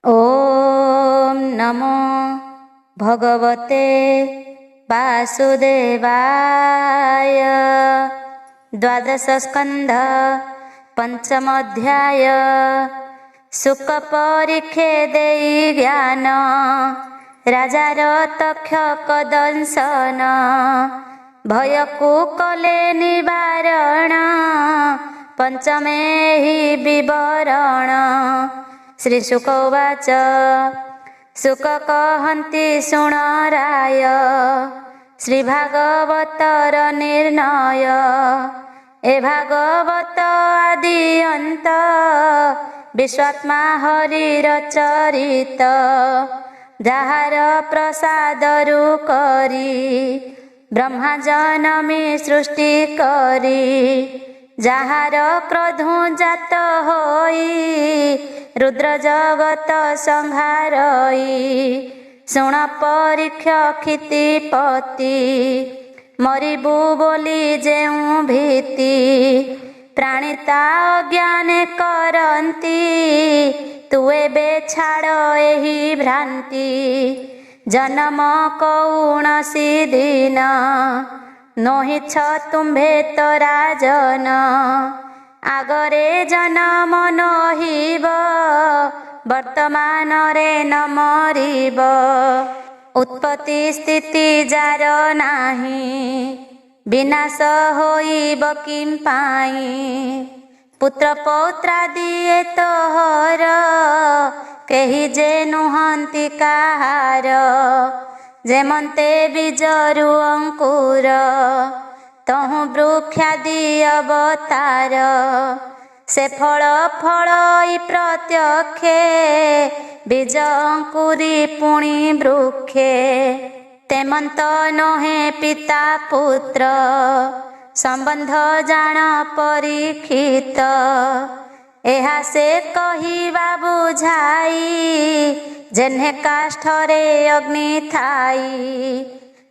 ॐ नमो भगवते वासुदेवाय। द्वादश स्कंध पंचमोऽध्याय। सुख परीखे देई ज्ञान राजार तक्ष कदंसन भय को कले निवारण पंचमे हि विवरण। श्री शुक उवाच शुक कहन्ति शुण राय श्री भागवतर निर्णय ए भागवत आदि अंत विश्वात्मा हरिर चरित जाहार प्रसादरु करी ब्रह्मा जनमी सृष्टि करी जाहार क्रधु जात होई रुद्र जगत संहारई शुण परीक्ष क्षितिपति मरिबु बोली जेउ भीति प्राणिता अज्ञाने करंती तु एबे छाड़ एही भ्रांति जन्म कौणसी दिन नोहिछ तुम्भे तो राजन आगरे जन्म नहिब वर्तमान रे न मरिब उत्पत्ति स्थिति जार नाही विनाश होइब किम पाई पुत्र पौत्रादि तोहर केहि जे नुहंति काहार जेमन्ते बीजरु अंकुर तहु वृक्षादि अवतार से फल फलई प्रत्यक्षे बीज अंकुरी पुणी वृक्षे तेमंत नहे पिता पुत्र संबंध जान परीक्षित एहा से कहिबा बुझाई जेन्हे काष्ठरे अग्नि थाई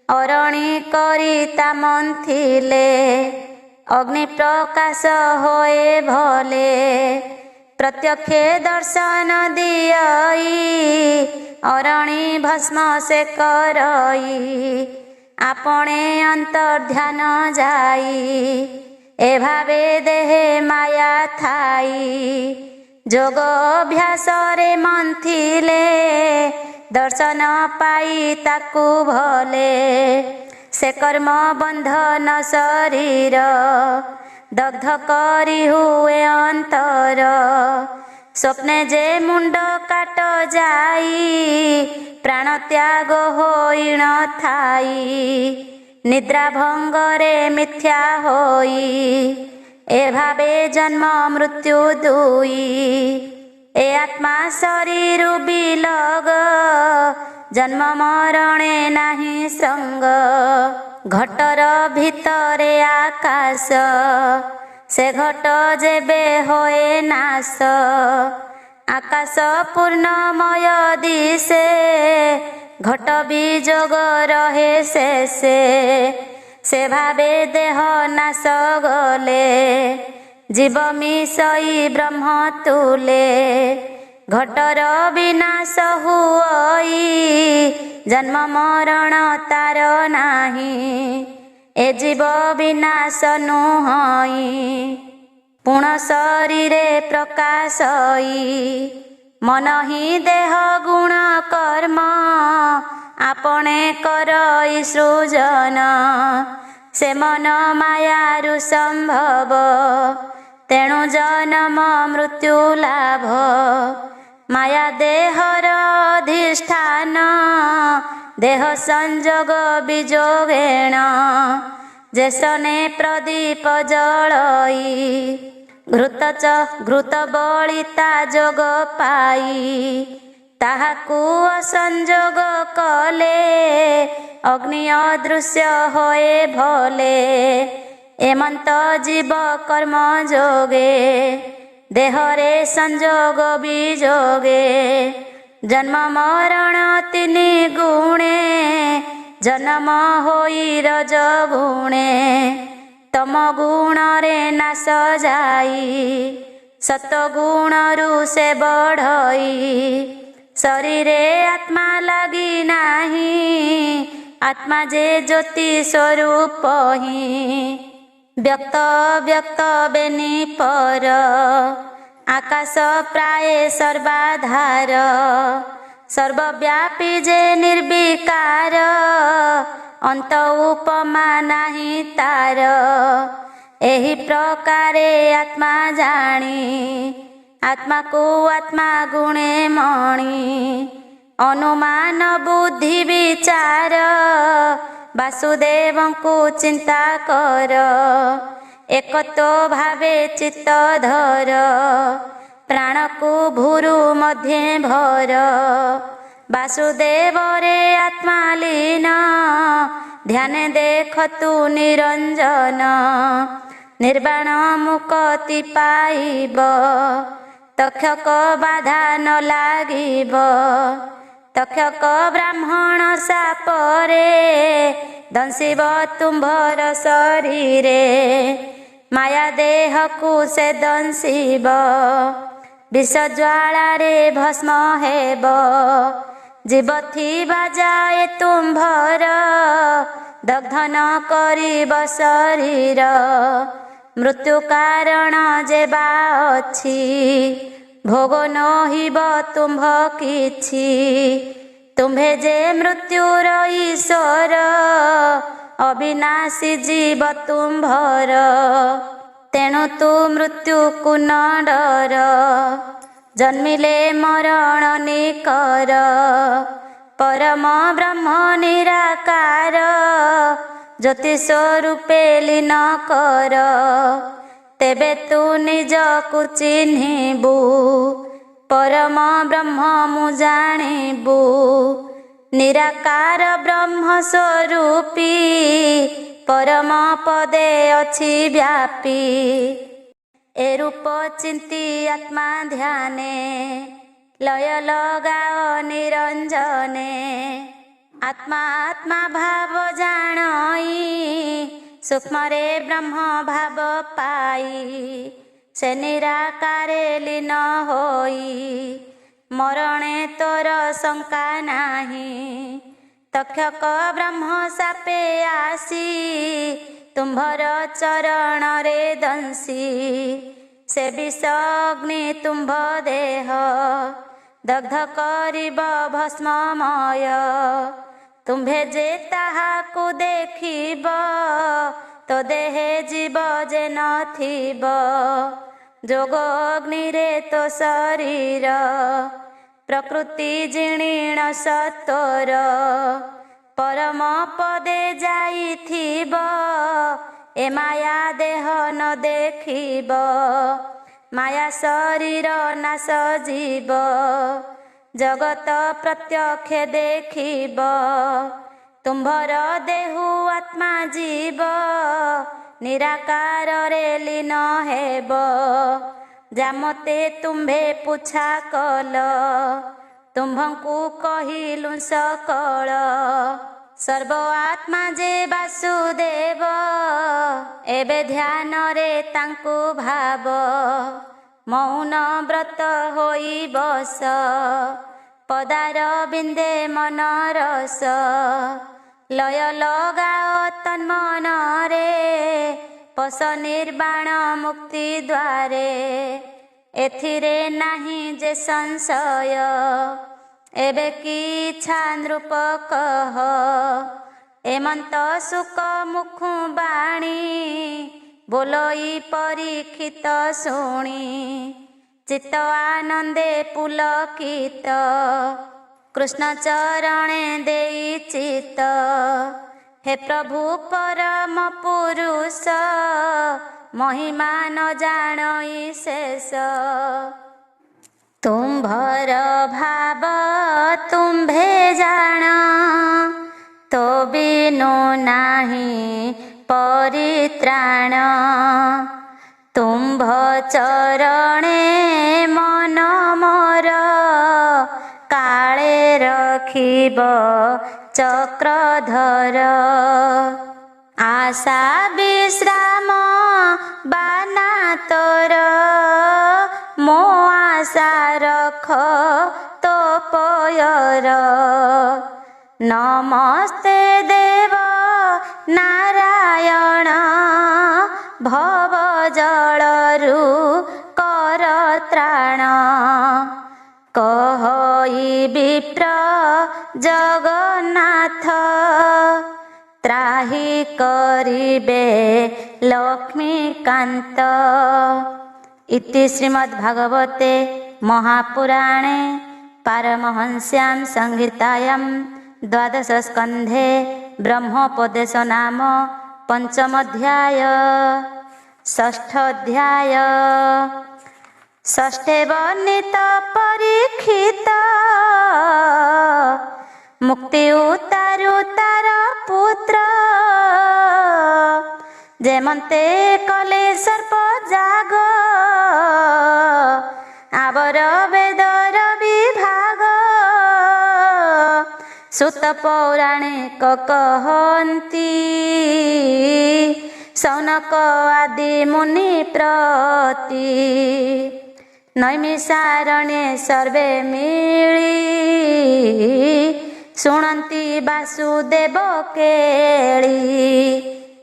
अरणी करी ता मंथिले अग्नि प्रकाश होए भले प्रत्यक्षे दर्शन दियई अरणी भस्म से करई आपणे अंतर्ध्यान जाई ए भावे देहे माया थाई जोग अभ्यास रे मंथिले दर्शन पाई ताकू भले से कर्म बंधन शरीर दग्ध करी हुए अंतर स्वप्ने जे मुंड काट जाई प्राण त्याग होई न थाई निद्रा भंगरे मिथ्या होई ए भावे जन्म मृत्यु दुई ए आत्मा शरीर बिलग जन्म मरणे नाही संग घटर भितरे आकाश से घट जेबे होए नाश आकाश पूर्णमय दिसे घट बीजोग रहे से भावे देह नाश गले जीव मिसई ब्रह्म तुले घटर विनाश हुई जन्म मरण तार नाही ए जीव विनाश नुहई पुण शरीरे प्रकाशई मन ही देह गुण कर्म आपणे करई सृजन से मन मायारु संभव तेणु जन्म मृत्यु लाभ माया देहर अधिष्ठान देह संजोग विजोगेण जेसने प्रदीप जलई घृत बलिता जोग पाई ताहाकू असंजोग कले अग्नि अदृश्य होए भले एमंत जीव कर्म जोगे देहरे संजोग विजोगे जन्म मरण तिनि गुणे जन्म होई रज गुणे तम गुण रे नाश जाई सतगुणरु से बढ़ई शरीरे आत्मा लगी नाही, आत्मा जे ज्योति स्वरूप ही। व्यक्त व्यक्त बेनी पर, आकाश प्राय सर्वाधार। सर्वव्यापी जे निर्विकार, अंत उपमा नाही तार। एही प्रकारे आत्मा जानी, आत्मा को आत्मा गुणे मणि। अनुमान बुद्धि विचार, वासुदेव को चिंता कर। एकतो भावे चित्त धर, प्राण को भूरु मध्य भर। वासुदेव रे आत्मा लीन, ध्यान देखतु निरंजन। निर्वाण मुक्ति पाइब, तक्षक बाधा न लागिब। तक्षक ब्राह्मण सापरे, दंशिब तुम्भर शरीरे। माया देह को से दंशिब, विष ज्वाला रे भस्म हेब। जीव थिबा जाए तुम्भर, दग्धन करिब शरीर। मृत्यु कारण जेबा अछि, भोग नहिब तुम्भ किछि। तुम्भे जे मृत्युर ईश्वर, अविनाशी जीव तुम्भर। तेणु तू मृत्यु को न डर, जन्मिले मरण निकर। परम ब्रह्म निराकार, ज्योति स्वरूपे लीन कर। तेबे तू निज को चिन्हिबु, परम ब्रह्म मु जानिबु। निराकार ब्रह्म स्वरूपी, परम पदे अछि व्यापी। ए रूप चिंती आत्मा ध्याने, लय लगाओ निरंजने। आत्मा आत्मा भाव जाणई, सूक्ष्म रे ब्रह्म भाव पाई। से निराकारे लीन होई, मरणे तोर शंका नाही। तक्षक ब्रह्म सापे आसी, तुम्भर चरण रे दंसी। से विष अग्नि तुम्भ देह, दग्ध करिब भस्ममय। तुम्भे जे ताहाकु देखिब, तो देहे जीव जे नथिब। जोग अग्नि रे तो शरीर, प्रकृति जीर्ण सत्वर। परम पदे जाइथिब, ए माया देह न देखिब। माया शरीर नाश जीव, जगत प्रत्यक्ष देखिब। तुम्भर देहु आत्मा जीव, निराकार रे लीन हेब। जामते तुम्भे पुछा कल, तुम्भंकु कहिलु सकल। सर्व आत्मा जे वासुदेव, एबे ध्यान रे तांकु भाव। मौन व्रत होई बस, पदार बिंदे मन रस। लय लगाओ तन्मन रे, पस निर्वाण मुक्ति द्वारे। एथिरे नाही जे संशय, एबे की इच्छा नृप कह। एमंत सुख मुखु बाणी, बोलई परीक्षित शुणी। चित्त आनंदे पुलकित, कृष्ण चरणे देई चित्त। हे प्रभु परम पुरुष, महिमा न जानई शेष। तुम्भर भाव तुम्भे जान, तो बिनु नाही परित्राण। तुम्भ चरणे मन मोर, काले रखिब चक्रधर। आशा विश्राम बाना तोर, मो आशा रख तो ସୁନ୍ଦର। ନମସ୍ତେ ଦେବ ନାରାୟଣ ଭବ ଜଳରୁ କର ତ୍ରାଣ। କହଇ ବିପ୍ର ଜଗନ୍ନାଥ ତ୍ରାହି କରିବେ ଲକ୍ଷ୍ମୀକାନ୍ତ। ଇତି ଶ୍ରୀମଦ୍ଭାଗବତେ महापुराणे पारमहंस्यां संहितायां द्वादश स्कन्धे ब्रह्मोपदेश नाम पंचमोऽध्याय। षष्ठोऽध्याय। षष्ठे वर्णित परीक्षित मुक्ति उतारु तार पुत्र। जेमन्ते कले सर्प जाग आवर वेदर विभाग। सुत पौराणिक कहन्ति सौनक आदि मुनि प्रति। नैमिषारण्ये सर्वे मिली शुणन्ति वासुदेव केळि।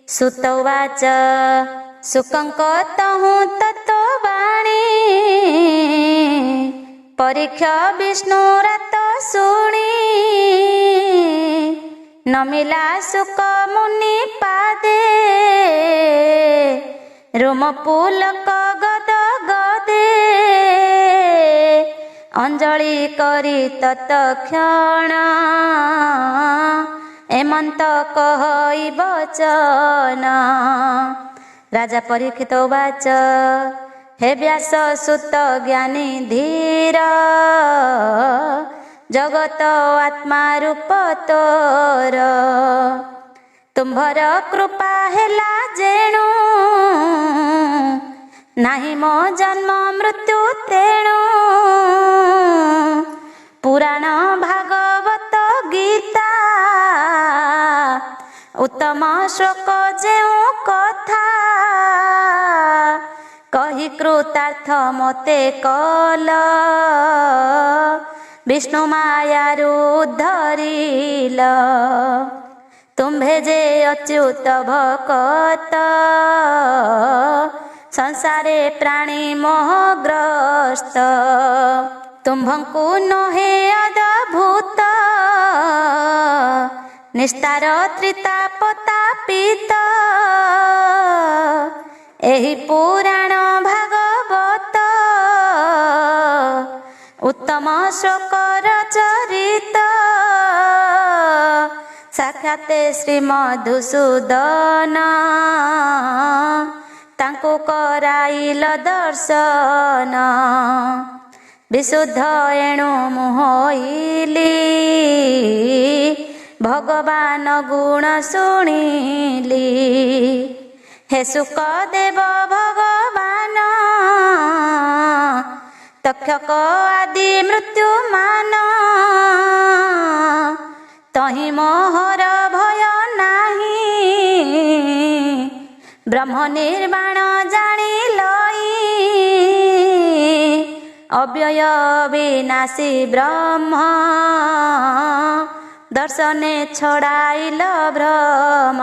सुत उवाच सुखं कतहुं तत्त्ववाणी परीक्ष विष्णुरात शुणि। नमिला सुख मुनि पादे रोमपुलक गद गदे। अंजलि करी तत्क्षण एमंत कहई वचन। राजा परीक्षित उवाच हे व्यास सुत ज्ञानी धीर जगत आत्मा रूप तोर। तुम्भर कृपा हेला जेणु नाही मो जन्म मृत्यु तेणु। पुराण भागवत गीता उत्तम श्लोक जेउ कथा। कही कृतार्थ मते कल विष्णु मायारु उद्धरिल। तुम्भे जे अच्युत भकत संसारे प्राणी मोहग्रस्त। तुम्भंकु नोहे अद्भुत निस्तार त्रितापतापित। एहि पुराण भागवत उत्तम श्लोकर चरित। साक्षाते श्री मधुसूदन तांकु कराइल दर्शन। विशुद्ध एणु मोहिली भगवान गुण शुणिली। हे सुखदेव भगवान तक्षक आदि मृत्यु मान। तहि मोहर भय नाही ब्रह्म निर्वाण जानिलई। अव्यय विनाशी ब्रह्म दर्शने छड़ाइल भ्रम।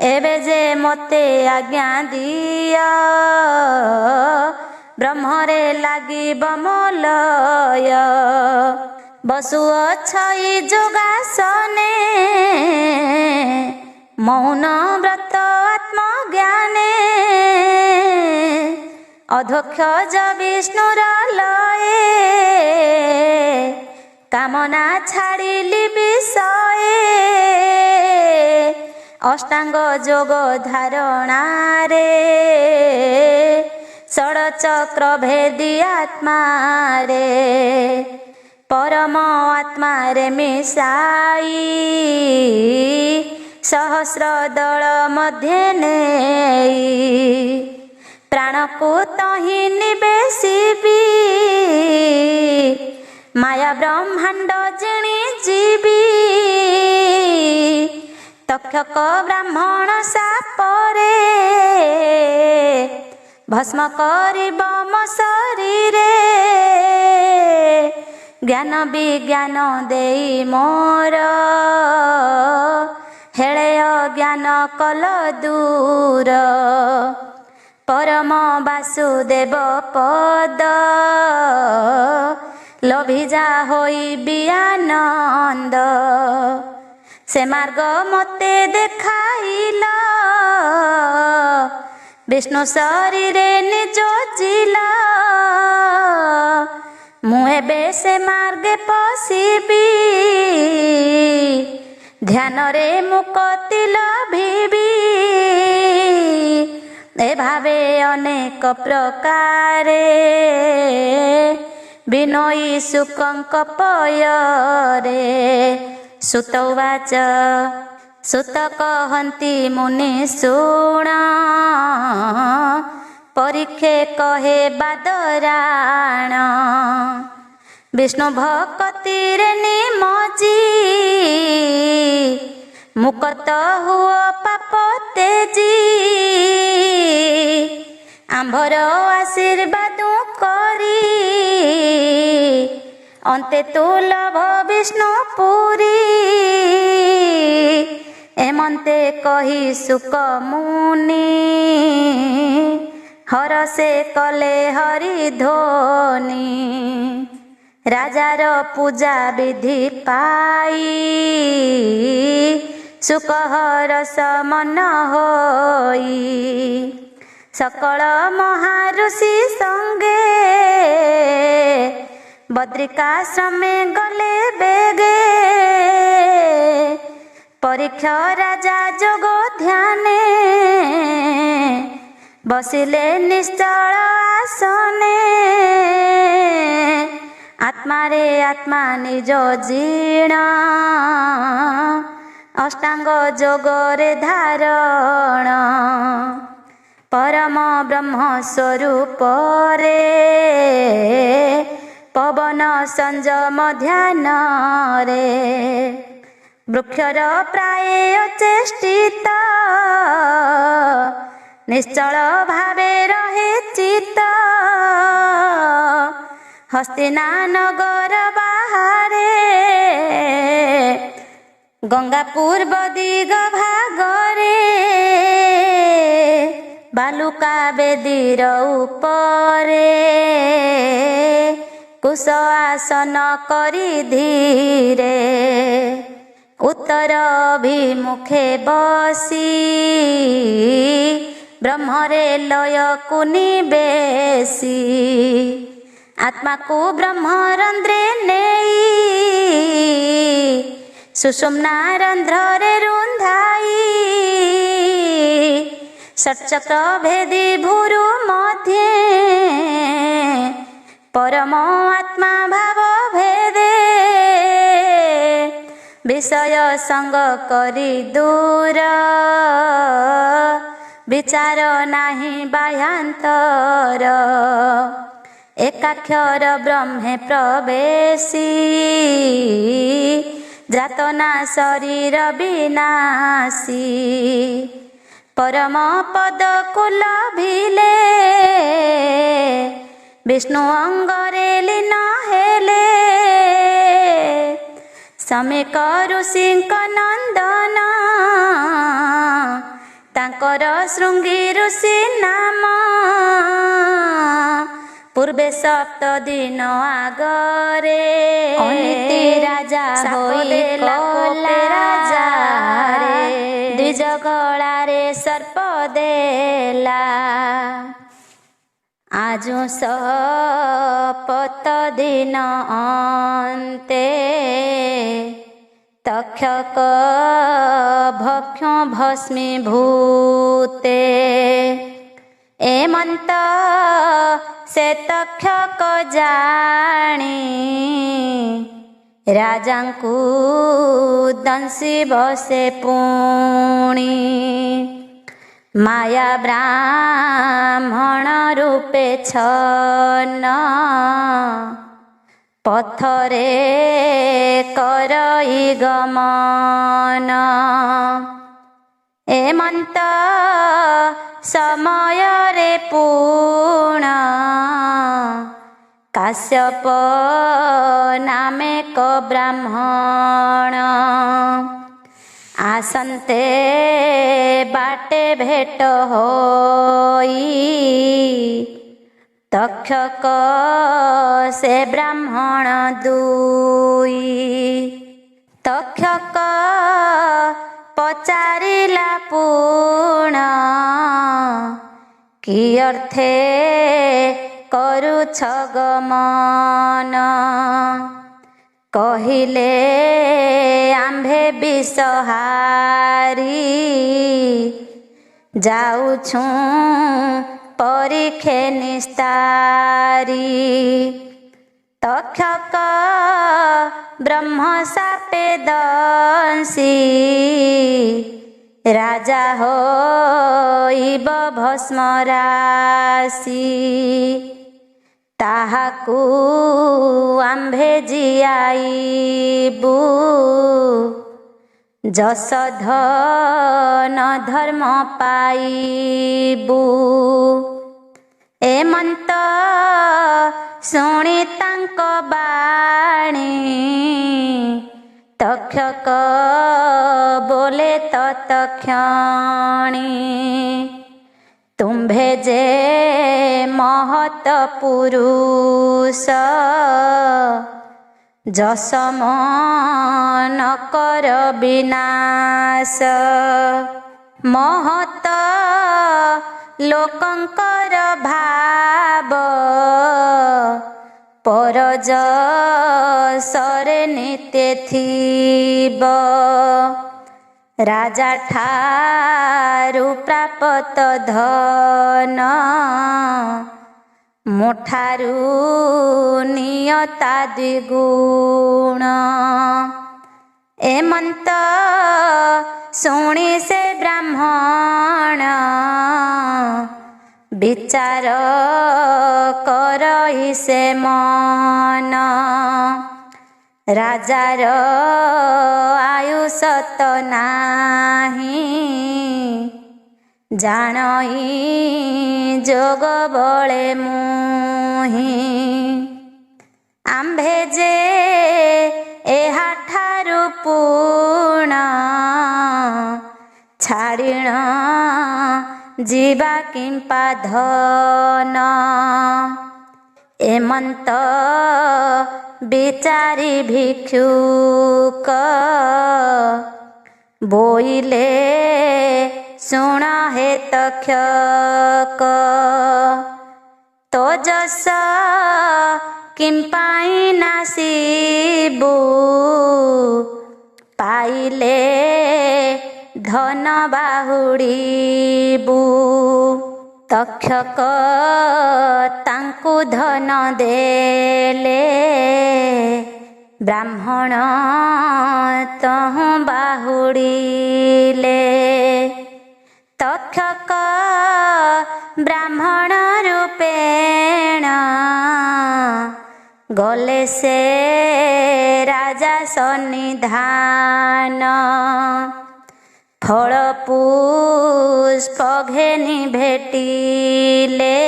एबे जे मते आज्ञा दिया ब्रह्मरे लागिब मोलय। बसु अछई जोगासने मौन व्रत आत्मज्ञाने। अधोक्षज विष्णुर लये कामना छाड़िली विषये। अष्टांग जोग धारणा रे षडचक्र भेदी आत्मा रे। परम आत्मा रे मिसाई सहस्र दल मध्य नेई। प्राण को तहि निवेशिबी माया ब्रह्मांड जिणी जीवी। तक्षक ब्राह्मण सापरे भस्म करिब मो शरीरे। ज्ञान विज्ञान देई मोर हेळेय ज्ञान कल दूर परम वासुदेव पद लभिजा होई बियानंद से मार्ग मते देखाइल विष्णु शरीर निज जिल मुझे से मार्गे पशिबी ध्यान रे मुक्ति लभिबी ए भावे अनेक प्रकारे विनयी सुकंक पयरे सुत उवाच सुत कहन्ति मुनि शुण परीक्षे कहे बादराण विष्णु भक्ति रे निमजी मुक्त हुओ पाप तेजी आंभर आशीर्वाद करी अंते तुलभ विष्णु पुरी एमंते कही सुक मुनि हरसे कले हरि ध्वनि राजार पूजा विधि पाई सुक हरस मन होई सकल महाऋषि संगे बद्रिकाश्रमे गले बेगे परीक्षा राजा जोग ध्याने बसिले निश्चल आसने आत्मा रे आत्मा निज जीर्ण अष्टांग जोग रे धारण परम ब्रह्म स्वरूप रे पवन संयम ध्यान रे वृक्षर प्राय चेष्टित निश्चल भावे रहे चित्त हस्तिना नगर बाहरे गंगा पूर्व दिग भागरे बालुका बेदीर उपरे कुश आसन करी धीरे उत्तर अभिमुखे बसी ब्रह्मरे लय कुनि बेसी आत्मा को ब्रह्मरंध्रे नेई सुषुम्ना रंध्र रे रुंधाई षट्चक्र भेदी भूरु मध्ये परम आत्मा भाव भेदे विषय संग करी दूर विचार नाही बाह्यांतर एकाक्षर ब्रह्मे प्रवेशी जातना शरीर विनाशी परम पद को लभिले विष्णु अंगरे लीन हेले समेक ऋषिंक नंदन तांकर शृंगी ऋषि नाम पूर्वे सप्त दिन आगरे अनिति राजा होइला राजा रे द्विज गला रे सर्प देला आजु सपत दिन अन्ते तक्षक भक्ष भस्मीभूते एमंत से तक्षक जानी राजांकु दंसी बसे पुणी माया ब्राह्मण रूपे छन पथरे करई गमन एमंत समय रे पूर्ण काश्यप ना ବ୍ରାହ୍ମଣ। ଆସନ୍ତେ ବାଟେ ଭେଟ ହୋଇ, ତକ୍ଷକ ସେ ବ୍ରାହ୍ମଣ ଦୁଇ। ତକ୍ଷକ ପଚାରିଲା ପୁଣ, କି ଅର୍ଥେ କରୁଛ ଗମନ? କହିଲେ ଆମ୍ଭେ ବିଷହାରୀ, ଯାଉଛୁଁ ପରୀକ୍ଷେ ନିସ୍ତାରୀ। ତକ୍ଷକ ବ୍ରହ୍ମ ସାପେ ଦଂଶୀ, ରାଜା ହୋଇବ ଭସ୍ମ ରାଶି। ତାହାକୁ ଆମ୍ଭେ ଜିଆଇବୁ, ଯଶ ଧନ ଧର୍ମ ପାଇବୁ। ଏମନ୍ତ ଶୁଣି ତାଙ୍କ ବାଣୀ, ତକ୍ଷକ ବୋଲେ ତତକ୍ଷଣି। ତୁମ୍ଭେ ଯେ ମହତ ପୁରୁଷ, ଯଶ ମନ କର ବିନାଶ। ମହତ ଲୋକଙ୍କର ଭାବ, ପର ଯଶରେ ନିତ୍ୟ ଥିବ। ରାଜା ଠାରୁ ପ୍ରାପ୍ତ ଧନ, ମୋଠାରୁ ନିୟତା ଦ୍ୱିଗୁଣ। ଏମନ୍ତ ଶୁଣି ସେ ବ୍ରାହ୍ମଣ, ବିଚାର କରଇ ସେ ମନ। ରାଜାର ଆୟୁଷ ତ ନାହିଁ, ଜାଣଇ ଯୋଗ ବଳେ ମୁହିଁ। ଆମ୍ଭେ ଯେ ଏହାଠାରୁ ପୁଣ, ଛାଡ଼ିଣ ଯିବା କିମ୍ପା ଧନ। ଏମନ୍ତ ବିଚାରି ଭିକ୍ଷୁକ, ବୋଇଲେ ଶୁଣ ହେ ତକ୍ଷକ। ତୋ ଯଶ କିମ୍ପାଇଁ ନାସିବୁ, ପାଇଲେ ଧନ ବାହୁଡ଼ିବୁ। ତକ୍ଷକ ତାଙ୍କୁ ଧନ ଦେଲେ, ବ୍ରାହ୍ମଣ ତହୁଁ ବାହୁଡ଼ିଲେ। ତକ୍ଷକ ବ୍ରାହ୍ମଣ ରୂପେଣ, ଗଲେ ସେ ରାଜା ସନ୍ନିଧାନ। ଫଳ ପୁଷ୍ପ ଘେନି ଭେଟିଲେ,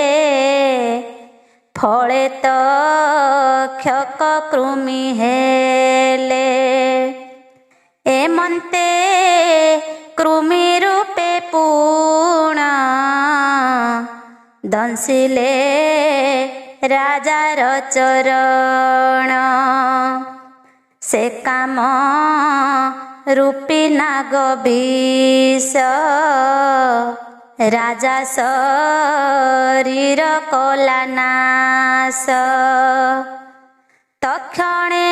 ଫଳେ ତକ୍ଷକ କୃମି ହେଲେ। ଏମନ୍ତେ କୃମି ରୂପେ ପୁଣ, ଦଂଶିଲେ ରାଜାର ଚରଣ। ସେ କାମ ରୂପୀ ନାଗ ବିଷ, ରାଜା ଶରୀର କଲା ନାଶ। ତକ୍ଷଣେ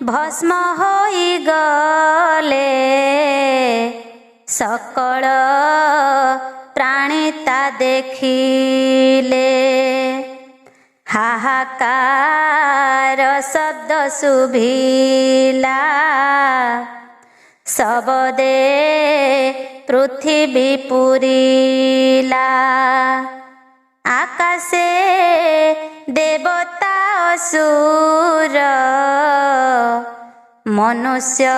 ଭସ୍ମ ହୋଇଗଲେ, ସକଳ ପ୍ରାଣୀ ତା ଦେଖିଲେ। ହାହାକାର ଶବ୍ଦ ଶୁଭିଲା, ଶବଦେ ପୃଥିବୀ ପୂରିଲା। ଆକାଶେ ଦେବତା ଅସୁର, ମନୁଷ୍ୟ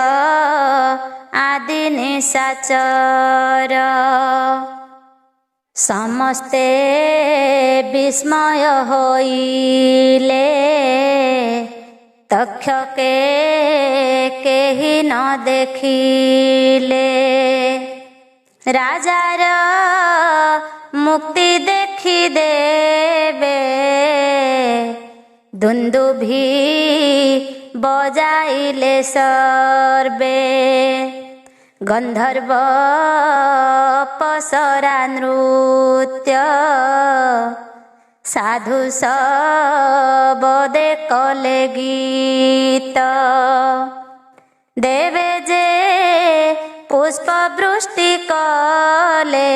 ଆଦି ନିଶାଚର। ସମସ୍ତେ ବିସ୍ମୟ ହୋଇଲେ, ତକ୍ଷକେ କେହି ନ ଦେଖିଲେ ରାଜାର ମୁକ୍ତି ଦେଖି ଦେବେ ଦୁନ୍ଦୁଭି ବଜାଇଲେ ସର୍ବେ ଗନ୍ଧର୍ବ ଅପସରା ନୃତ୍ୟ ସାଧୁ ସବଦେ କଲେ ଗୀତ ଦେବେ ଯେ ପୁଷ୍ପ ବୃଷ୍ଟି କଲେ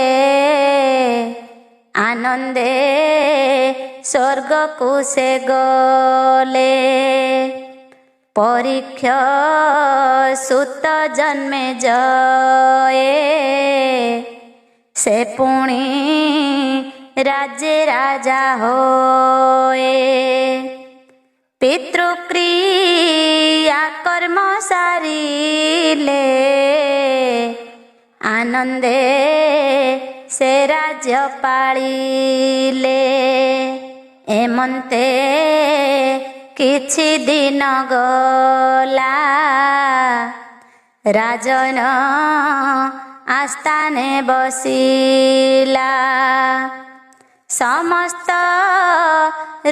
ଆନନ୍ଦେ ସ୍ୱର୍ଗକୁ ସେ ଗଲେ ପରୀକ୍ଷା ସୁତ ଜନ୍ମେ ଜଏ ସେ ପୁଣି ରାଜେ ରାଜା ହୋଏ ପିତୃକ୍ରିୟା କର୍ମ ସାରିଲେ ଆନନ୍ଦେ ସେ ରାଜ୍ୟ ପାଳିଲେ ଏମନ୍ତେ କିଛି ଦିନ ଗଲା ରାଜନ ଆସ୍ଥାନେ ବସିଲା ସମସ୍ତ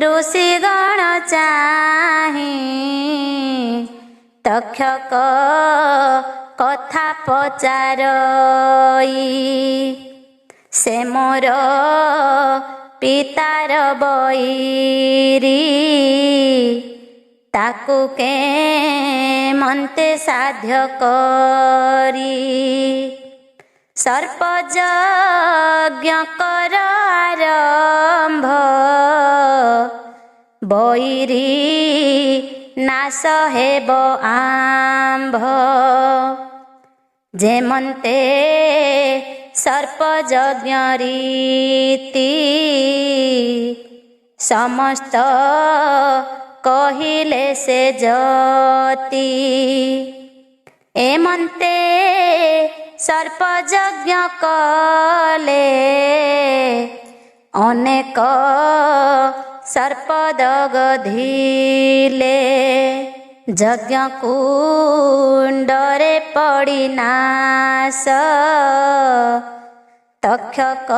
ଋଷିଗଣ ଚାହିଁ ତକ୍ଷକ କଥା ପଚାରଇ ସେ ମୋର ପିତାର ବୈରୀ ତାକୁ କେମନ୍ତେ ସାଧ୍ୟ କରି ସର୍ପଯଜ୍ଞ କର ଆରମ୍ଭ ବୈରୀ ନାଶ ହେବ ଆମ୍ଭ ଯେମନ୍ତେ ସର୍ପଯଜ୍ଞ ରୀତି ସମସ୍ତ କହିଲେ ସେ ଯତି ଏମନ୍ତେ ସର୍ପଯଜ୍ଞ କଲେ ଅନେକ ସର୍ପ ଦଗଧିଲେ ଯଜ୍ଞ କୁଣ୍ଡରେ ପଡ଼ି ନାଶ ତକ୍ଷକ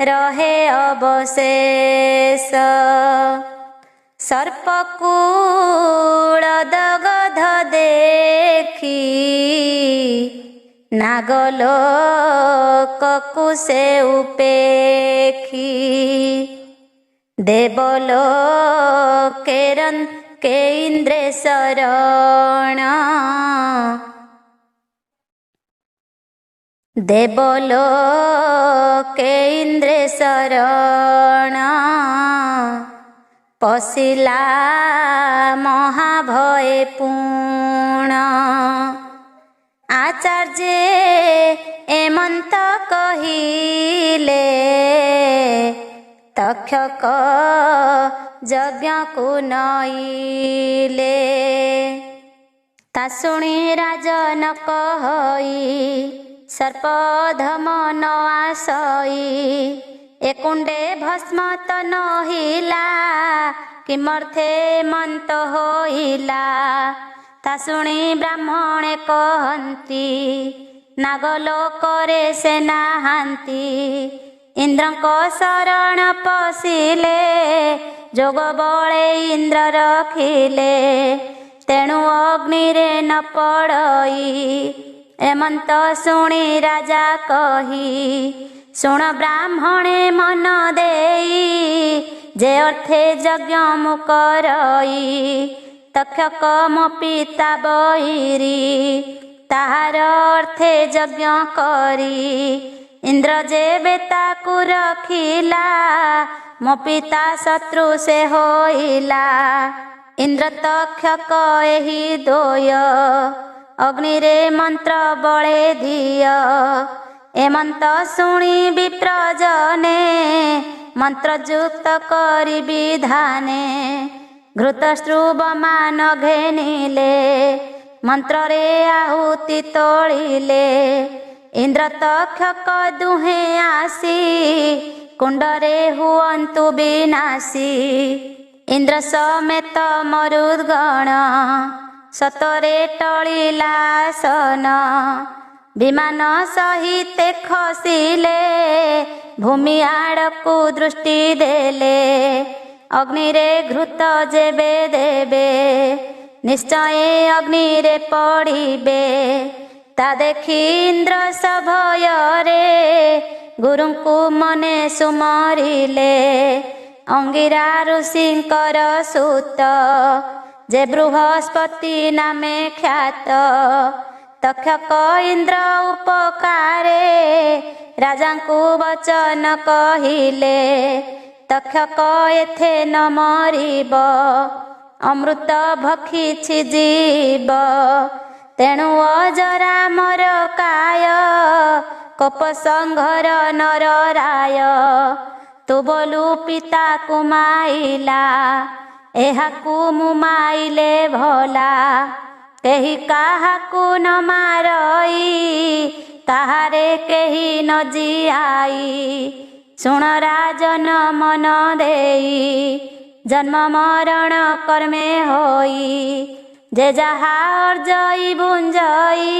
ରହେ ଅବଶେଷ ସର୍ପକୂଳ ଦଗଧ ଦେଖି ନାଗଲୋକକୁ ସେ ଉପେକ୍ଷି ଦେବଲୋକେ ଇନ୍ଦ୍ରେ ଶରଣ ଦେବଲୋକେ ଇନ୍ଦ୍ରେ ଶରଣ ପଶିଲା ମହାଭଏ ପୁଣ ଆଚାର୍ଯ୍ୟ ଏମନ୍ତ କହିଲେ ତକ୍ଷକ ଯଜ୍ଞକୁ ନଇଲେ ତା ଶୁଣି ରାଜନ କହି ସର୍ପଧମ ନ ଆସଇ ଏକୁଣ୍ଡେ ଭସ୍ମ ତ ନହିଲା କିମର୍ଥେ ମନ୍ତ ହୋଇଲା ତା ଶୁଣି ବ୍ରାହ୍ମଣେ କହନ୍ତି ନାଗଲୋକରେ ସେ ନାହାନ୍ତି ଇନ୍ଦ୍ରଙ୍କ ଶରଣ ପଶିଲେ ଯୋଗ ବଳେ ଇନ୍ଦ୍ର ରଖିଲେ ତେଣୁ ଅଗ୍ନିରେ ନ ପଡ଼ଇ ଏମନ୍ତ ଶୁଣି ରାଜା କହି ଶୁଣ ବ୍ରାହ୍ମଣେ ମନ ଦେଇ ଯେ ଅର୍ଥେ ଯଜ୍ଞ ମୁଁ କରଇ ତକ୍ଷକ ମୋ ପିତା ବୈରୀ ତାହାର ଅର୍ଥେ ଯଜ୍ଞ କରି ଇନ୍ଦ୍ର ଯେବେ ତାକୁ ରଖିଲା ମୋ ପିତା ଶତ୍ରୁ ସେ ହୋଇଲା ଇନ୍ଦ୍ର ତକ୍ଷକ ଏହି ଦୋୟ ଅଗ୍ନିରେ ମନ୍ତ୍ର ବଳେ ଦିଅ ଏମନ୍ତ ଶୁଣି ବିପ୍ରଜନେ ମନ୍ତ୍ରଯୁକ୍ତ କରି ବିଧାନେ ଘୃତଶ୍ରୁବମାନ ଘେନିଲେ ମନ୍ତ୍ରରେ ଆହୁତି ତୋଳିଲେ ଇନ୍ଦ୍ର ତକ୍ଷକ ଦୁହେଁ ଆସି କୁଣ୍ଡରେ ହୁଅନ୍ତୁ ବିନାଶୀ ଇନ୍ଦ୍ର ସମେତ ମରୁଦ୍ଗଣ ସତରେ ଟଳିଲା ସନ। ବିମାନ ସହିତେ ଖସିଲେ ଭୂମି ଆଡ଼କୁ ଦୃଷ୍ଟି ଦେଲେ। ଅଗ୍ନିରେ ଘୃତ ଯେବେ ଦେବେ ନିଶ୍ଚୟ ଅଗ୍ନିରେ ପଡ଼ିବେ। ତା ଦେଖି ଇନ୍ଦ୍ର ସଭୟରେ ଗୁରୁଙ୍କୁ ମନେ ସୁମରିଲେ। ଅଙ୍ଗିରା ଋଷିଙ୍କର ସୁତ ଯେ ବୃହସ୍ପତି ନାମେ ଖ୍ୟାତ। ତକ୍ଷକ ଇନ୍ଦ୍ର ଉପକାରେ ରାଜାଙ୍କୁ ବଚନ କହିଲେ। ତକ୍ଷକ ଏଥେ ନ ମରିବ ଅମୃତ ଭକ୍ଷିଛି ଜୀବ। ତେଣୁ ଅଜରା ମର କାୟ କୋପ ସଂଘର ନର ରାୟ। ତୁ ବୋଲୁ ପିତାକୁ ମାଇଲା ଏହାକୁ ମୁଁ ମାଇଲେ ଭଲା। କେହି କାହାକୁ ନ ମାରଇ କାହାରେ କେହି ନ ଜିଆଇ। ଶୁଣ ରାଜନ ମନ ଦେଇ ଜନ୍ମ ମରଣ କର୍ମେ ହୋଇ। ଯେ ଯାହା ଅର୍ଜଇ ବୁଞ୍ଜଇ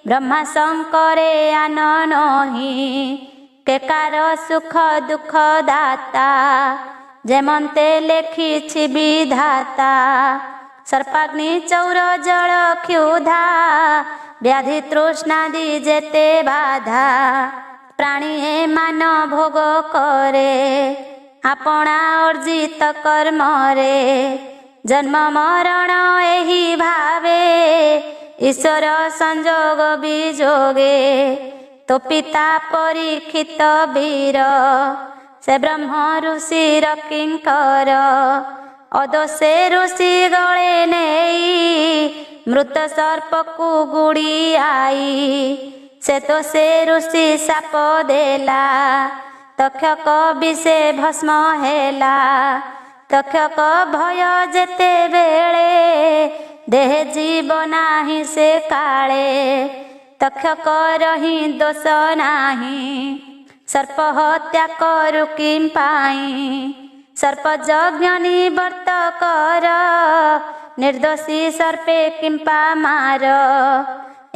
ବ୍ରହ୍ମା ଶଙ୍କରେ ଆନ ନହି। କେକାର ସୁଖ ଦୁଃଖ ଦାତା ଯେମନ୍ତେ ଲେଖିଛି ବିଧାତା। ସର୍ପାଗ୍ନି ଚୌର ଜଳ କ୍ଷୁଧା ବ୍ୟାଧି ତୃଷ୍ଣାଦି ଯେତେ ବାଧା। ପ୍ରାଣୀ ଏମାନ ଭୋଗ କରେ ଆପଣା ଅର୍ଜିତ କର୍ମରେ। ଜନ୍ମ ମରଣ ଏହି ଭାବେ ଈଶ୍ୱର ସଂଯୋଗ ବିଯୋଗେ। ତୋ ପିତା ପରୀକ୍ଷିତ ବୀର ସେ ବ୍ରହ୍ମ ଋଷିର କିଙ୍କର। ଅଦୋଷେ ଋଷି ଗଳେ ନେଇ ମୃତ ସର୍ପକୁ ଗୁଡ଼ିଆଇ। ସେ ତ ସେ ଋଷି ସାପ ଦେଲା ତକ୍ଷକ ବିଷେ ଭସ୍ମ ହେଲା। ତକ୍ଷକ ଭୟ ଯେତେବେଳେ ଦେହେ ଜୀବ ନାହିଁ ସେ କାଳେ। ତକ୍ଷକର ହିଁ ଦୋଷ ନାହିଁ ସର୍ପ ହତ୍ୟା କରୁ କିମ୍ ପାଇଁ। ସର୍ପ ଯଜ୍ଞ ନିବର୍ତ୍ତ କର ନିର୍ଦୋଷୀ ସର୍ପେ କିମ୍ପା ମାର।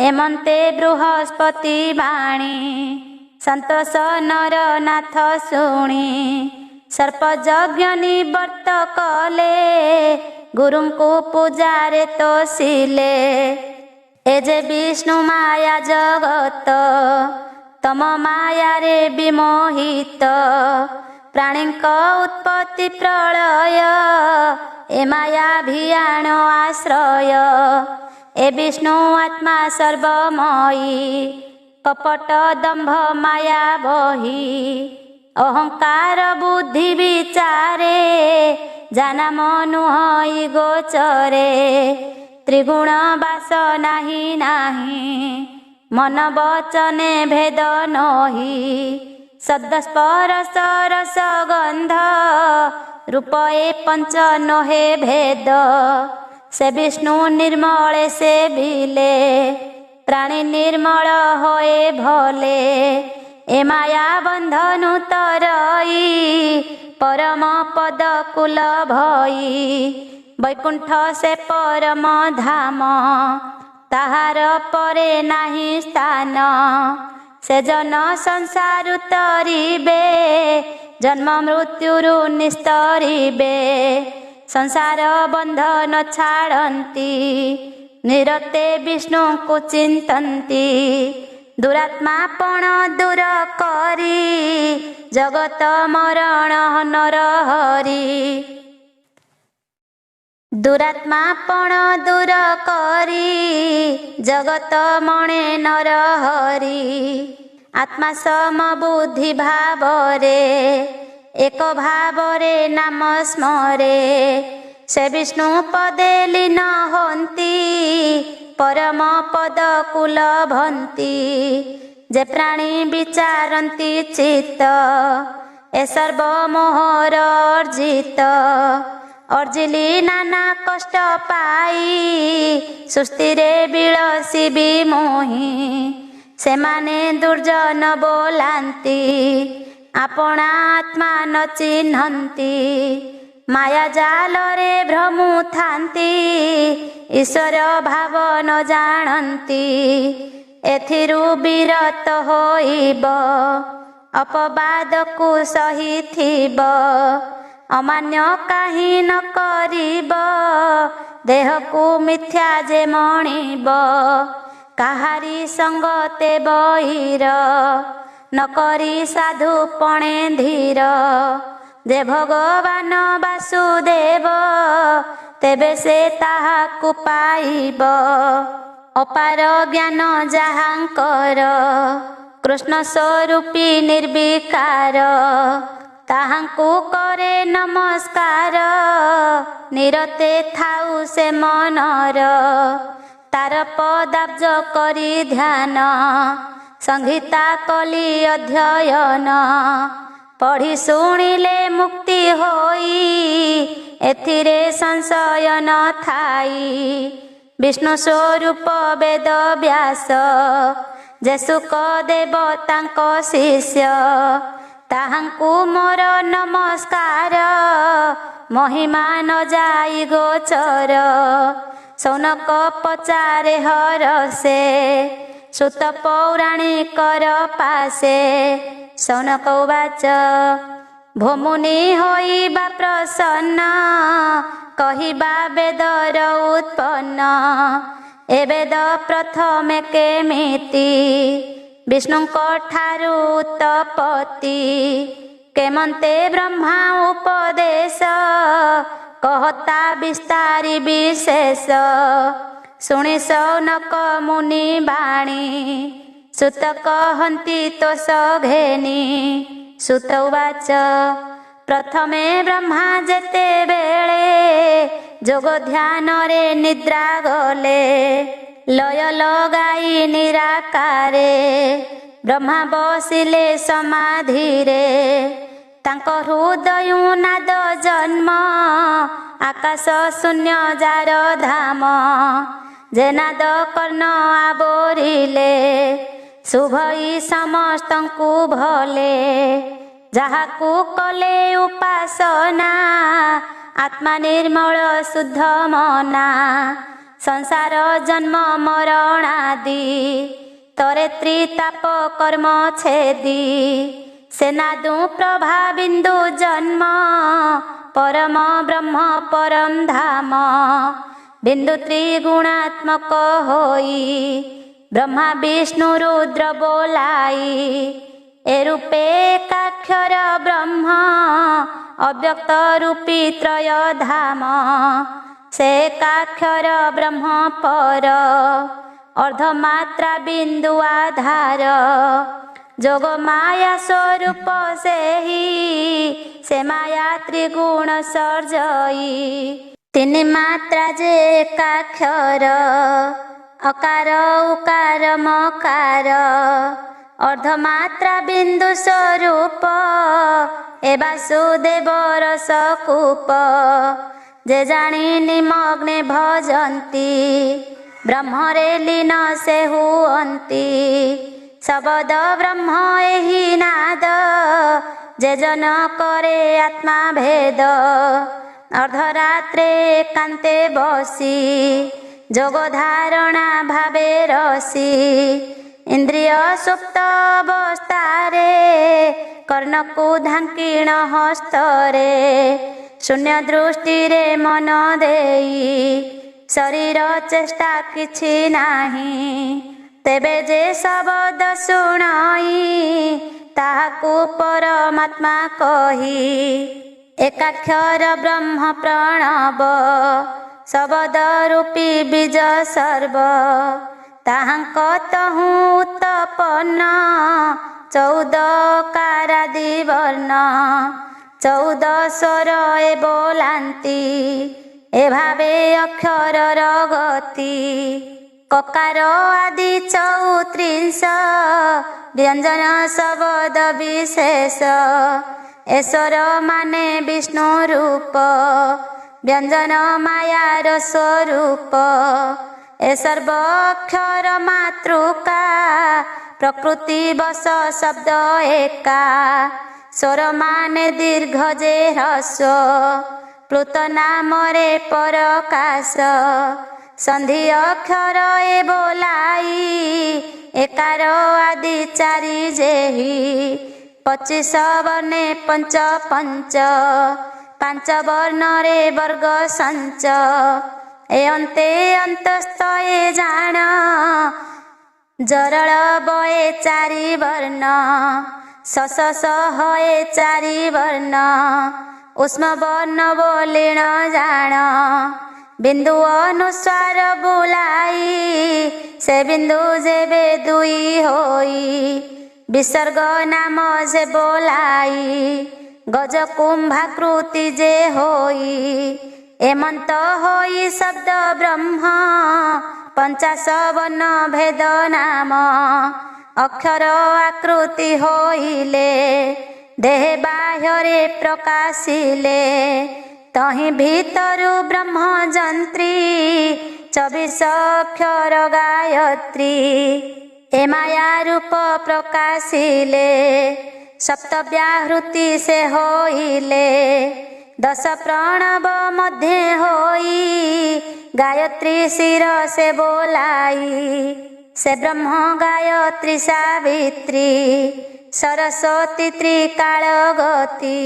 ଏମନ୍ତେ ବୃହସ୍ପତି ବାଣୀ ସନ୍ତୋଷ ନର ନାଥ ଶୁଣି। ସର୍ପ ଯଜ୍ଞ ନିବର୍ତ୍ତ କଲେ ଗୁରୁଙ୍କୁ ପୂଜାରେ ତୋଷିଲେ। ଏ ଯେ ବିଷ୍ଣୁ ମାୟା ଜଗତ ତମ ମାୟାରେ ବିମୋହିତ। ପ୍ରାଣୀଙ୍କ ଉତ୍ପତ୍ତି ପ୍ରଳୟ ଏ ମାୟା ଭିଆଣ ଆଶ୍ରୟ। ଏ ବିଷ୍ଣୁ ଆତ୍ମା ସର୍ବମୟୀ କପଟ ଦମ୍ଭ ମାୟା ବହି। ଅହଙ୍କାର ବୁଦ୍ଧି ବିଚାରେ ଜାନା ମନୁହଇ ଗୋଚରେ। ତ୍ରିଗୁଣ ବାସ ନାହିଁ ନାହିଁ ମନ ବଚନେ ଭେଦ ନହି। ଶବ୍ଦ ସ୍ପରଶ ରସ ଗନ୍ଧ ରୂପ ଏ ପଞ୍ଚ ନୋହେ ଭେଦ। ସେ ବିଷ୍ଣୁ ନିର୍ମଳେ ସେ ବିଲେ ପ୍ରାଣୀ ନିର୍ମଳ ହୋଏ ଭଲେ। ଏ ମାୟା ବନ୍ଧନୁ ତରଇ ପରମ ପଦ କୁଲ ଭଇ। ବୈକୁଣ୍ଠ ସେ ପରମ ଧାମ ତାହାର ପରେ ନାହିଁ ସ୍ଥାନ। ସେ ଜନ ସଂସାରୁ ତରିବେ ଜନ୍ମ ମୃତ୍ୟୁରୁ ନିସ୍ତରିବେ। ସଂସାର ବନ୍ଧନ ଛାଡ଼ନ୍ତି ନିରତେ ବିଷ୍ଣୁଙ୍କୁ ଚିନ୍ତନ୍ତି। ଦୁରାତ୍ମା ପଣ ଦୂର କରି ଜଗତ ମରଣ ନର ହରି। ଦୁରାତ୍ମା ପଣ ଦୂର କରି ଜଗତ ମଣେ ନର ହରି। ଆତ୍ମା ସମ ବୁଦ୍ଧି ଭାବରେ ଏକ ଭାବରେ ନାମ ସ୍ମରେ। ସେ ବିଷ୍ଣୁ ପଦେ ଲୀନ ହନ୍ତି ପରମ ପଦ କୁଲ ଭନ୍ତି। ଯେ ପ୍ରାଣୀ ବିଚାରନ୍ତି ଚିତ୍ତ ଏ ସର୍ବ ମୋହର ଅର୍ଜିତ। ଅର୍ଜିଲି ନାନା କଷ୍ଟ ପାଇ ସୁସ୍ଥିରେ ବିଳସୀ ବିମୋହି। ସେମାନେ ଦୁର୍ଜନ ବୋଲାନ୍ତି ଆପଣା ଆତ୍ମା ନ ଚିହ୍ନନ୍ତି। ମାୟା ଜାଲରେ ଭ୍ରମୁଥାନ୍ତି, ଈଶ୍ୱର ଭାବ ନ ଜାଣନ୍ତି। ଏଥିରୁ ବିରତ ହୋଇବ, ଅପବାଦକୁ ସହିଥିବ। ଅମାନ୍ୟ କାହିଁ ନ କରିବ, ଦେହକୁ ମିଥ୍ୟା ଯେ ମଣିବ। କାହାରି ସଙ୍ଗତେ ବୈର, ନକରି ସାଧୁ ପଣେ ଧୀର। ଯେ ଭଗବାନ ବାସୁଦେବ, ତେବେ ସେ ତାହାକୁ ପାଇବ। ଅପାର ଜ୍ଞାନ ଯାହାଙ୍କର, କୃଷ୍ଣ ସ୍ୱରୂପୀ ନିର୍ବିକାର। ତାହାଙ୍କୁ କରେ ନମସ୍କାର, ନିରତେ ଥାଉ ସେ ମନର। ତାର ପଦାବ୍ଜ କରି ଧ୍ୟାନ, ସଂହିତା କଲି ଅଧ୍ୟୟନ। ପଢ଼ି ଶୁଣିଲେ ମୁକ୍ତି ହୋଇ, ଏଥିରେ ସଂଶୟ ନ ଥାଇ। ବିଷ୍ଣୁ ସ୍ୱରୂପ ବେଦ ବ୍ୟାସ, ଯେ ଶୁକଦେବ ତାଙ୍କ ଶିଷ୍ୟ। ତାହାଙ୍କୁ ମୋର ନମସ୍କାର, ମହିମା ନ ଯାଇ ଗୋଚର। ସୌନକ ପଚାରେ ହରଷେ, ସୁତ ପୌରାଣିକର ପାଶେ। ସୌନକ ଉବାଚ, ଭୋମୁନି ହୋଇବା ପ୍ରସନ୍ନ, କହିବା ବେଦର ଉତ୍ପନ୍ନ। ଏ ବେଦ ପ୍ରଥମେ କେମିତି, ବିଷ୍ଣୁଙ୍କ ଠାରୁ ଉତ୍ପତ୍ତି। କେମନ୍ତେ ବ୍ରହ୍ମା ଉପଦେଶ, କହତା ବିସ୍ତାରି ବିଶେଷ। ଶୁଣି ସୌନକ ମୁନି ବାଣୀ, ସୁତ କହନ୍ତି ତୋଷ ଘେନି। ସୁତ ଉବାଚ, ପ୍ରଥମେ ବ୍ରହ୍ମା ଯେତେବେଳେ, ଯୋଗ ଧ୍ୟାନରେ ନିଦ୍ରା ଗଲେ। ଲୟ ଲଗାଇ ନିରାକାରେ, ବ୍ରହ୍ମା ବସିଲେ ସମାଧିରେ। ତାଙ୍କ ହୃଦୟୁ ନାଦ ଜନ୍ମ, ଆକାଶ ଶୂନ୍ୟ ଯାର ଧାମ। ଯେ ନାଦ କର୍ଣ୍ଣ ଆବୋରିଲେ, ଶୁଭଇ ସମସ୍ତଙ୍କୁ ଭଲେ। ଯାହାକୁ କଲେ ଉପାସନା, ଆତ୍ମା ନିର୍ମଳ ଶୁଦ୍ଧ ମନା। ସଂସାର ଜନ୍ମ ମରଣାଦି, ତରେ ତ୍ରିତାପ କର୍ମ ଛେଦି। ସେ ନାଦୁ ପ୍ରଭା ବିନ୍ଦୁ ଜନ୍ମ, ପରମ ବ୍ରହ୍ମ ପରମ ଧାମ। ବିନ୍ଦୁ ତ୍ରିଗୁଣାତ୍ମକ ହୋଇ, ବ୍ରହ୍ମା ବିଷ୍ଣୁ ରୁଦ୍ର ବୋଲାଇ। ଏ ରୂପେ ଏକାକ୍ଷର ବ୍ରହ୍ମ, ଅବ୍ୟକ୍ତ ରୂପୀ ତ୍ରୟ ଧାମ। ସେ ଏକାକ୍ଷର ବ୍ରହ୍ମ ପର, ଅର୍ଦ୍ଧମାତ୍ରା ବିନ୍ଦୁ ଆଧାର। ଯୋଗ ମାୟା ସ୍ୱରୂପ ସେହି, ସେ ମାୟା ତ୍ରିଗୁଣ ସର୍ଜଇ। ତିନି ମାତ୍ରା ଯେ ଏକାକ୍ଷର, ଅକାର ଉକାର ମକାର। ଅର୍ଦ୍ଧମାତ୍ରା ବିନ୍ଦୁ ସ୍ୱରୂପ, ଏ ବାସୁଦେବର ସକୂପ। ଯେ ଜାଣି ନିମଗ୍ନେ ଭଜନ୍ତି, ବ୍ରହ୍ମରେ ଲୀନ ସେ ହୁଅନ୍ତି। ଶବଦ ବ୍ରହ୍ମ ଏହି ନାଦ, ଯେ ଜନ କରେ ଆତ୍ମା ଭେଦ। ଅର୍ଦ୍ଧରାତ୍ରେ ଏକାନ୍ତେ ବସି, ଯୋଗ ଧାରଣା ଭାବେ ରସି। ଇନ୍ଦ୍ରିୟ ସୁପ୍ତ ଅବସ୍ଥାରେ, କର୍ଣ୍ଣକୁ ଧାଙ୍କିଣ ହସ୍ତରେ। ଶୂନ୍ୟ ଦୃଷ୍ଟିରେ ମନ ଦେଇ, ଶରୀର ଚେଷ୍ଟା କିଛି ନାହିଁ। ତେବେ ଯେ ଶବଦ ଶୁଣଇ, ତାହାକୁ ପରମାତ୍ମା କହି। ଏକାକ୍ଷର ବ୍ରହ୍ମ ପ୍ରଣବ, ଶବଦ ରୂପୀ ବୀଜ ସର୍ବ। ତାହାଙ୍କ ତହୁଁ ଉତ୍ପନ୍ନ, 14 କାରାଦି ବର୍ଣ୍ଣ। 14 ସ୍ୱର ଏ ବୋଲାନ୍ତି, ଏ ଭାବେ ଅକ୍ଷରର ଗତି। କକାର ଆଦି 34, ବ୍ୟଞ୍ଜନ ଶବଦ ବିଶେଷ। ଏ ସ୍ୱର ମାନେ ବିଷ୍ଣୁ ରୂପ, ବ୍ୟଞ୍ଜନ ମାୟାର ସ୍ୱରୂପ। ଏ ସର୍ବ ଅକ୍ଷର ମାତୃକା, ପ୍ରକୃତି ବଶ ଶବ୍ଦ ଏକା। ସ୍ୱର ମାନେ ଦୀର୍ଘ ଯେ ହ୍ରସ୍ୱ, ପ୍ଲୁତ ନାମରେ ପରକାଶ ସନ୍ଧି ଅକ୍ଷର ଏ ବୋଲାଇ ଏକାର ଆଦି ଚାରି ଯେହି 25 ବର୍ଣ୍ଣେ ପଞ୍ଚ ପଞ୍ଚ ପାଞ୍ଚ ବର୍ଣ୍ଣରେ ବର୍ଗ ସଞ୍ଚ ଏ ଅନ୍ତେ ଅନ୍ତସ୍ଥ ଏ ଜାଣ ଜରଳ ବଏ ଚାରି ବର୍ଣ୍ଣ ଶସ ସହ ଏ ଚାରି ବର୍ଣ୍ଣ ଉଷ୍ମ ବର୍ଣ୍ଣ ବୋଲିଣ ଜାଣ ବିନ୍ଦୁ ଅନୁସ୍ୱାର ବୁଲାଇ ସେ ବିନ୍ଦୁ ଯେବେ ଦୁଇ ହୋଇ ବିସର୍ଗ ନାମ ସେ ବୋଲାଇ ଗଜ କୁମ୍ଭାକୃତି ଯେ ହୋଇ ଏମନ୍ତ ହୋଇ ଶବ୍ଦ ବ୍ରହ୍ମ 50 ବର୍ଣ୍ଣ ଭେଦ ନାମ ଅକ୍ଷର ଆକୃତି ହୋଇଲେ ଦେହ ବାହ୍ୟରେ ପ୍ରକାଶିଲେ ତହିଁ ଭିତରୁ ବ୍ରହ୍ମ ଯନ୍ତ୍ରୀ 24 ଅକ୍ଷର ଗାୟତ୍ରୀ ଏ ମାୟା ରୂପ ପ୍ରକାଶିଲେ ସପ୍ତ ବ୍ୟାହୃତି ସେ ହୋଇଲେ 10 ପ୍ରଣବ ମଧ୍ୟ ହୋଇ ଗାୟତ୍ରୀ ଶିର ସେ ବୋଲାଇ ସେ ବ୍ରହ୍ମ ଗାୟତ୍ରୀ ସାବିତ୍ରୀ ସରସ୍ୱତୀ ତ୍ରିକାଳ ଗତି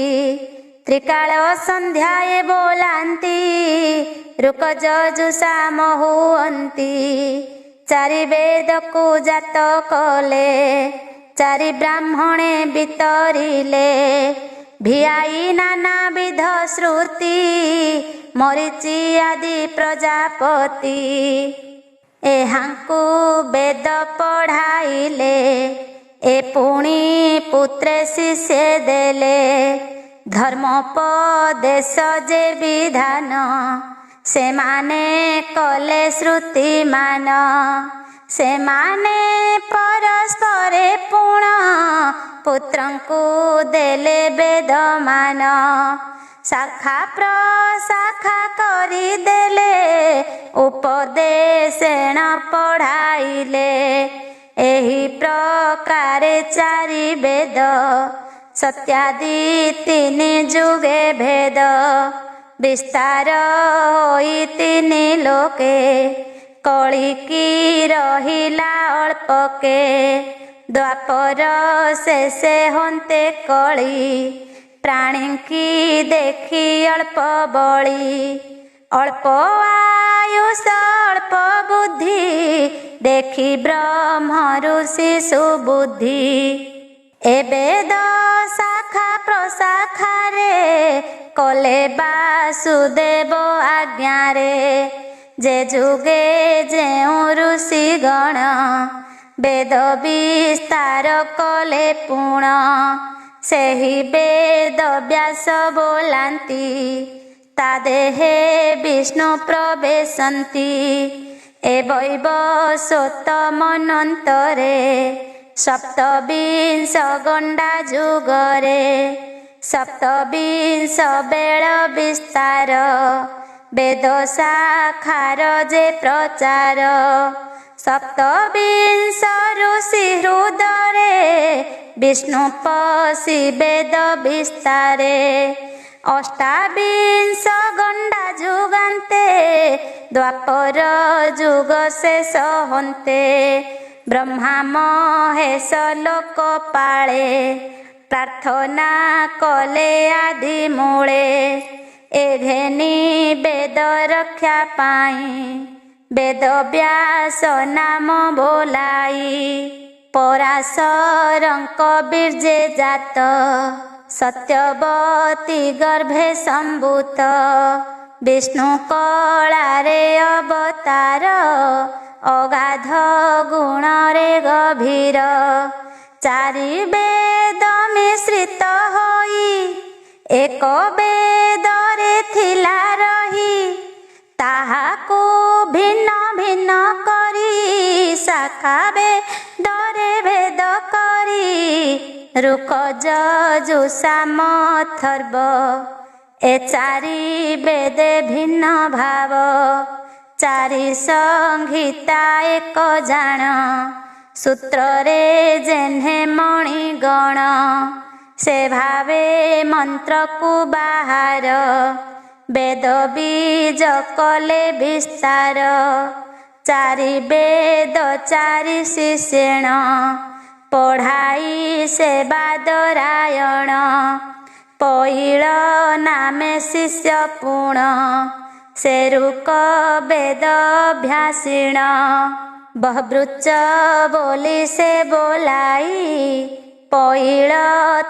ତ୍ରିକାଳ ସନ୍ଧ୍ୟାଏ ବୋଲାନ୍ତି ରୁକ ଯଜୁଷା ମହୁଅନ୍ତି ଚାରି ବେଦକୁ ଜାତ କଲେ ଚାରି ବ୍ରାହ୍ମଣେ ବିତରିଲେ ଭିଆଇ ନାନାବିଧ ଶ୍ରୁତି ମରିଚି ଆଦି ପ୍ରଜାପତି ଏହାଙ୍କୁ ବେଦ ପଢ଼ାଇଲେ ଏ ପୁଣି ପୁତ୍ରେ ଶିଷ୍ୟ ଦେଲେ ଧର୍ମୋପଦେଶ ଯେ ବିଧାନ ସେମାନେ କଲେ ଶ୍ରୁତିମାନ ସେମାନେ ପରସ୍ପରେ ପୁଣ ପୁତ୍ରଙ୍କୁ ଦେଲେ ବେଦମାନ ଶାଖା ପ୍ରଶାଖା କରିଦେଲେ ଉପଦେଶେଣ ପଢ଼ାଇଲେ ଏହି ପ୍ରକାରେ ଚାରି ବେଦ ସତ୍ୟାଦି 3 ଯୁଗେ ଭେଦ ବିସ୍ତାର ହୋଇ 3 ଲୋକେ କଳିକି ରହିଲା ଅଳ୍ପକେ ଦ୍ୱାପର ଶେଷେ ହନ୍ତେ କଳି ପ୍ରାଣୀଙ୍କି ଦେଖି ଅଳ୍ପ ବଳି ଅଳ୍ପ ଆୟୁଷ ଅଳ୍ପ ବୁଦ୍ଧି ଦେଖି ବ୍ରହ୍ମ ଋଷି ସୁବୁଦ୍ଧି ଏ ବେଦ ଶାଖା ପ୍ରଶାଖାରେ କଲେ ବାସୁଦେବ ଆଜ୍ଞାରେ ଯେ ଯୁଗେ ଯେଉଁ ଋଷି ଗଣ ବେଦ ବିସ୍ତାର କଲେ ପୁଣ ସେହି ବେଦ ବ୍ୟାସ ବୋଲାନ୍ତି ତା ଦେହେ ବିଷ୍ଣୁ ପ୍ରବେଶନ୍ତି ଏ ବୈବସ୍ୱତ ମନ୍ୱନ୍ତରେ ସପ୍ତବିଂଶ ଗଣ୍ଡା ଯୁଗରେ ସପ୍ତବିଂଶ ବେଳ ବିସ୍ତାର ବେଦ ଶାଖାର ଯେ ପ୍ରଚାର ସପ୍ତବିଂଶ ଋଷି ହୃଦରେ ବିଷ୍ଣୁ ପଶି ବେଦ ବିସ୍ତାରେ ଅଷ୍ଟାବିଂଶ ଗଣ୍ଡା ଯୁଗାନ୍ତେ ଦ୍ୱାପର ଯୁଗ ଶେଷ ହନ୍ତେ ବ୍ରହ୍ମା ମହେଶ ଲୋକ ପାଳେ ପ୍ରାର୍ଥନା କଲେ ଆଦି ମୂଳେ ଏ ଘେନି ବେଦ ରକ୍ଷା ପାଇଁ ବେଦ ବ୍ୟାସ ନାମ ବୋଲାଇ ପରାଶରଙ୍କ ବୀର୍ଯ୍ୟେ ଜାତ ସତ୍ୟବତୀ ଗର୍ଭେ ସମ୍ଭୂତ ବିଷ୍ଣୁ କଳାରେ ଅବତାର ଅଗାଧ ଗୁଣରେ ଗଭୀର ଚାରି ବେଦ ମିଶ୍ରିତ ହୋଇ ଏକ ବେଦରେ ଥିଲା ରହି ତାହାକୁ ଭିନ୍ନ ଭିନ୍ନ କରି ଶାଖା ବେଦରେ ଭେଦ କରି ରୁକ ଯଜୁଷା ମଥର୍ବ ଏ ଚାରି ବେଦେ ଭିନ୍ନ ଭାବ ଚାରି ସଂହିତା ଏକ ଜାଣ ସୂତ୍ରରେ ଯେହ୍ନେ ମଣିଗଣ ସେ ଭାବେ ମନ୍ତ୍ରକୁ ବାହାର ବେଦ ବୀଜ କଲେ ବିସ୍ତାର, ଚାରି ବେଦ ଚାରି ଶିଷେଣ, ପଢ଼ାଇ ସେବାଦରାୟଣ, ପଇଳ ନାମେ ଶିଷ୍ୟ ପୁଣ, ସେରୁକ ବେଦ ଅଭ୍ୟାସୀଣ, ବହବୃଚ ବୋଲି ସେ ବୋଲାଇ, ପଇଳ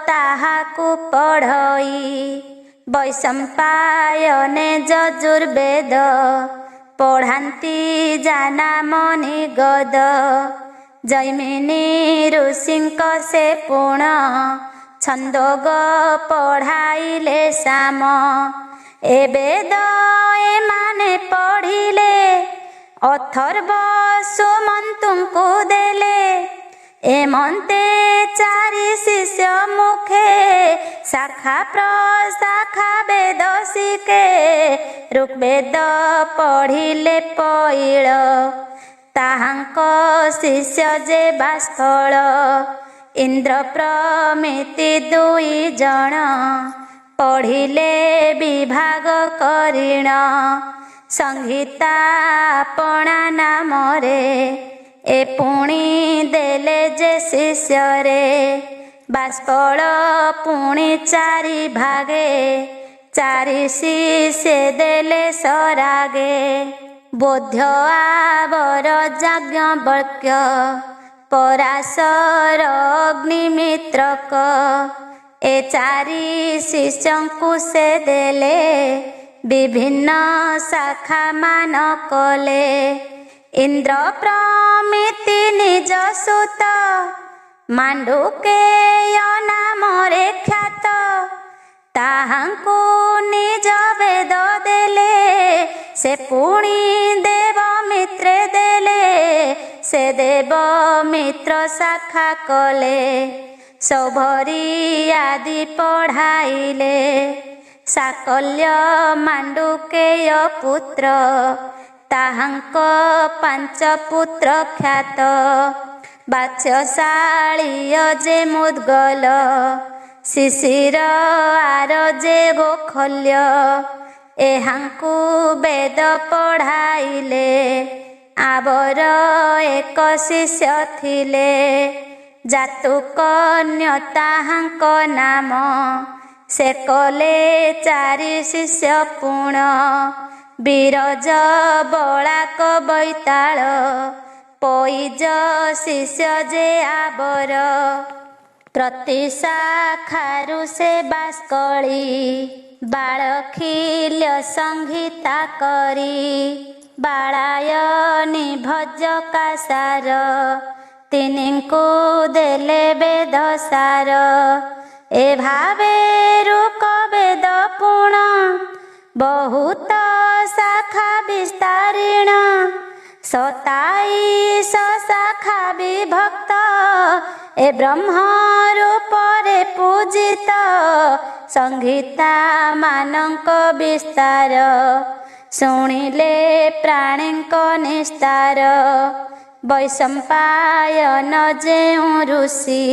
ତାହାକୁ ପଢ଼ଇ, ବୈଶମ୍ପାୟନେ ଯଜୁର୍ବେଦ, ପଢ଼ାନ୍ତି ଜାନାମଣି ଗଦ, ଜୈମିନୀ ଋଷିଙ୍କ ସେ ପୁଣ, ଛନ୍ଦୋଗ ପଢ଼ାଇଲେ ସାମ, ଏ ବେଦ ଏମାନେ ପଢ଼ିଲେ, ଅଥର୍ବ ସୁମନ୍ତୁଙ୍କୁ ଦେଲେ, ଏମନ୍ତେ ଚାରି ଶିଷ୍ୟ ମୁଖେ, ଶାଖା ପ୍ରଶାଖା ବେଦ ଶିଖେ, ଋଗ୍ବେଦ ପଢ଼ିଲେ ପଇଳ, ତାହାଙ୍କ ଶିଷ୍ୟ ଯେ ବାଷ୍କଳ, ଇନ୍ଦ୍ର ପ୍ରମିତି ଦୁଇ ଜଣ, ପଢ଼ିଲେ ବିଭାଗ କରିଣ, ସଂହିତା ଆପଣା ନାମରେ, ଏ ପୁଣି ଦେଲେ ଯେ ଶିଷ୍ୟରେ, ବାଷ୍କଳ ପୁଣି ଚାରି ଭାଗେ, ଚାରି ଶିଷ୍ୟ ଦେଲେ ସରାଗେ, ବୋଧ୍ୟ ଆବର ଯାଜ୍ଞବଲ୍କ୍ୟ, ପରାଶର ଅଗ୍ନିମିତ୍ରକ, ଏ ଚାରି ଶିଷ୍ୟଙ୍କୁ ସେ ଦେଲେ, ବିଭିନ୍ନ ଶାଖା ମାନ କଲେ, ଇନ୍ଦ୍ର ପ୍ରମିତି ନିଜ ସୁତ, ମାଣ୍ଡୁକେୟ ନାମରେ ଖ୍ୟାତ, ତାହାଙ୍କୁ ନିଜ ବେଦ ଦେଲେ, ସେ ପୁଣି ଦେବ ମିତ୍ରେ ଦେଲେ, ସେ ଦେବ ମିତ୍ର ଶାଖା କଲେ, ସୌଭରୀ ଆଦି ପଢ଼ାଇଲେ, ସାକଲ୍ୟ ମାଣ୍ଡୁକେୟ ପୁତ୍ର, ତାହାଙ୍କ ପାଞ୍ଚ ପୁତ୍ର ଖ୍ୟାତ, ବାତ୍ସ୍ୟଶାଳୀୟ ଯେ ମୁଦ୍ଗଲ, ଶିଶିର ଆର ଯେ ଗୋଖଲ୍ୟ, ଏହାଙ୍କୁ ବେଦ ପଢ଼ାଇଲେ, ଆବର ଏକ ଶିଷ୍ୟ ଥିଲେ, ଜାତୁକନ୍ୟ ତାହାଙ୍କ ନାମ, ସେ କଲେ ଚାରି ଶିଷ୍ୟ ପୁଣ, ବିରଜ ବଳାକ ବୈତାଳ, ପଇଜ ଶିଷ୍ୟ ଯେ ଆବର, ପ୍ରତି ଶାଖାରୁ ସେ ବାଷ୍କଳି, ବାଳଖିଲ୍ୟ ସଂହିତା କରି, ବାଳାୟନୀ ଭଜକାସାର, ତିନିଙ୍କୁ ଦେଲେ ବେଦ ସାର, ଏ ଭାବେ ଋକ ବେଦ ପୁଣ, ବହୁତ ଶାଖା ବିସ୍ତାରିଣ, 27 ଶାଖା ବିଭକ୍ତ, ଏ ବ୍ରହ୍ମ ରୂପରେ ପୂଜିତ, ସଂହିତା ମାନଙ୍କ ବିସ୍ତାର, ଶୁଣିଲେ ପ୍ରାଣୀଙ୍କ ନିସ୍ତାର, ବୈଶମ୍ପାୟନ ଯେଉଁ ଋଷି,